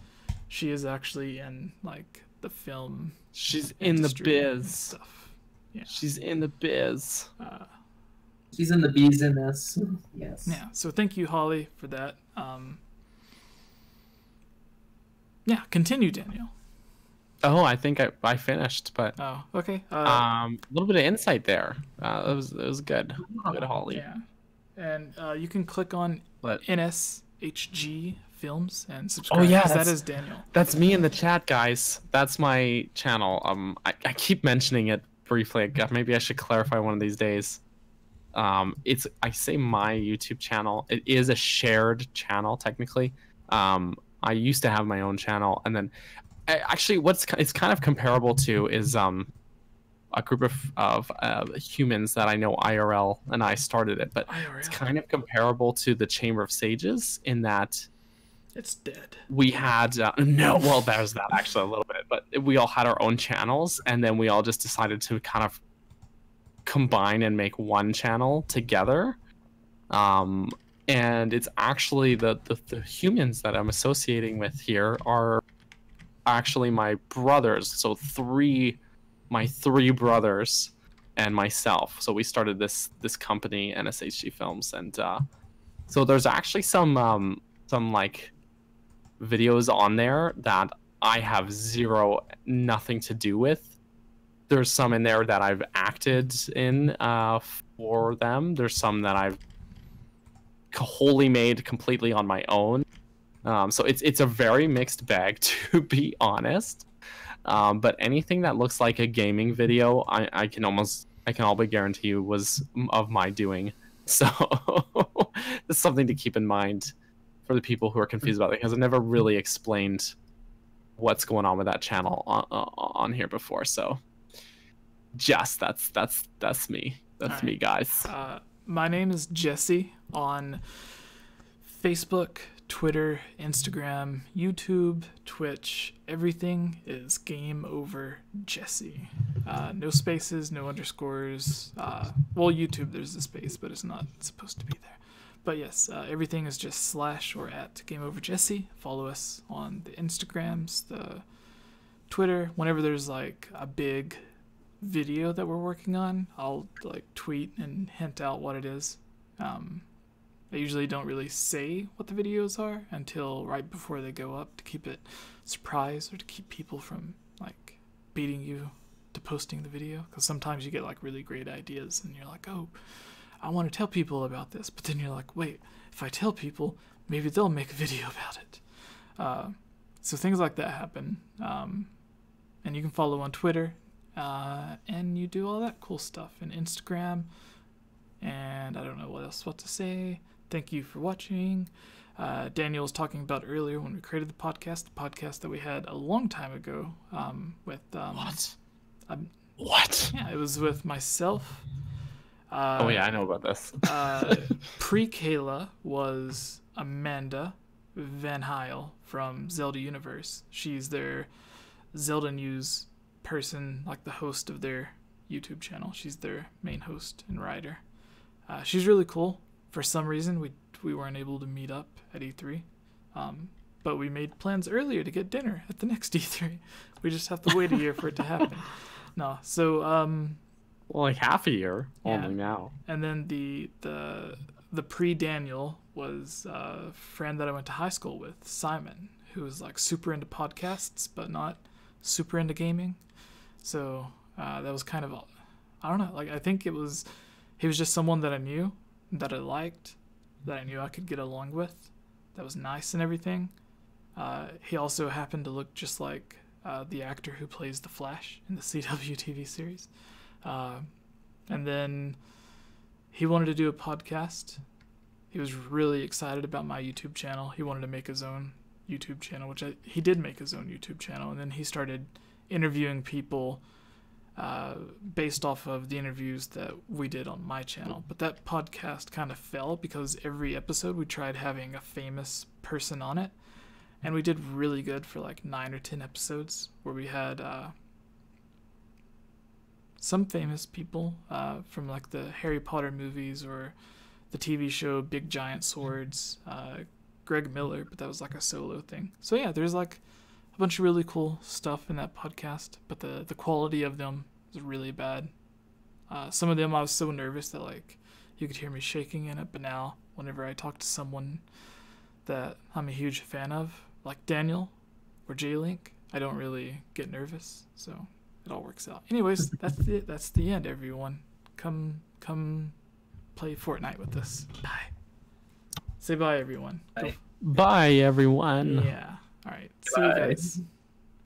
A: she is actually in like the film.
D: She's in the biz
A: stuff. Yeah.
D: She's in the biz.
C: She's in the bees in this. Yes.
A: Yeah. So thank you, Holly, for that. Yeah. Continue, Daniel.
D: Oh, I think I finished, but
A: oh, okay.
D: A little bit of insight there. It was good. Good, Holly.
A: Yeah. And you can click on NSHG Films and subscribe.
D: Oh yeah,
A: that is Daniel.
D: That's me in the chat, guys. That's my channel. I keep mentioning it briefly. Maybe I should clarify one of these days. I say my YouTube channel. It is a shared channel technically. I used to have my own channel, and then actually it's kind of comparable to is a group of humans that I know IRL, and I started it, but IRL. It's kind of comparable to the Chamber of Sages in that
A: it's dead.
D: We had no, well, there's that actually a little bit, but we all had our own channels, and then we all just decided to kind of combine and make one channel together. And it's actually the humans that I'm associating with here are actually my brothers. So my three brothers and myself. So we started this company, NSHG Films, and so there's actually some like videos on there that I have nothing to do with. There's some in there that I've acted in for them. There's some that I've wholly made completely on my own. So it's a very mixed bag, to be honest. But anything that looks like a gaming video, I can almost guarantee you was of my doing. So it's something to keep in mind for the people who are confused about it, because I never really explained what's going on with that channel on here before. So, Jess, that's me. That's me, guys.
A: My name is Jesse on Facebook, Twitter, Instagram, YouTube, Twitch. Everything is Game Over Jesse. No spaces, no underscores. Well, YouTube there's a space, but it's not supposed to be there. But yes, everything is just / or at Game Over Jesse. Follow us on the Instagrams, the Twitter. Whenever there's like a big video that we're working on, I'll like tweet and hint out what it is. I usually don't really say what the videos are until right before they go up to keep it surprise or to keep people from like beating you to posting the video, because sometimes you get like really great ideas and you're like, oh, I want to tell people about this, but then you're like, wait, if I tell people, maybe they'll make a video about it. So things like that happen. And you can follow on Twitter, and you do all that cool stuff, and Instagram, and I don't know what to say. Thank you for watching. Daniel was talking about earlier when we created the podcast that we had a long time ago, with
D: What?
A: Yeah, it was with myself.
D: Oh yeah, I know about this.
A: Pre-Kayla was Amanda Van Heil from Zelda Universe. She's their Zelda news person, like the host of their YouTube channel. She's their main host and writer. She's really cool. For some reason, we weren't able to meet up at E3, but we made plans earlier to get dinner at the next E3. We just have to wait a year for it to happen. No, so
D: well, like half a year
A: yeah.
D: only now.
A: And then the pre-Daniel was a friend that I went to high school with, Simon, who was like super into podcasts but not super into gaming. So that was kind of, I don't know, like I think he was just someone that I knew, that I liked, that I knew I could get along with, that was nice and everything. He also happened to look just like the actor who plays the Flash in the CW TV series. And then he wanted to do a podcast. He was really excited about my YouTube channel. He wanted to make his own YouTube channel, which he did make his own YouTube channel. And then he started interviewing people based off of the interviews that we did on my channel. But that podcast kind of fell because every episode we tried having a famous person on it. And we did really good for like 9 or 10 episodes where we had some famous people from like the Harry Potter movies or the TV show Big Giant Swords, Greg Miller, but that was like a solo thing. So yeah, there's like a bunch of really cool stuff in that podcast, but the quality of them was really bad. Some of them I was so nervous that like you could hear me shaking in it, but now whenever I talk to someone that I'm a huge fan of, like Daniel or J-Link, I don't really get nervous, so it all works out. Anyways, that's the end, everyone. Come play Fortnite with us. Bye. Say bye, everyone.
C: Bye.
D: Bye, everyone.
A: Yeah. All right. See you guys.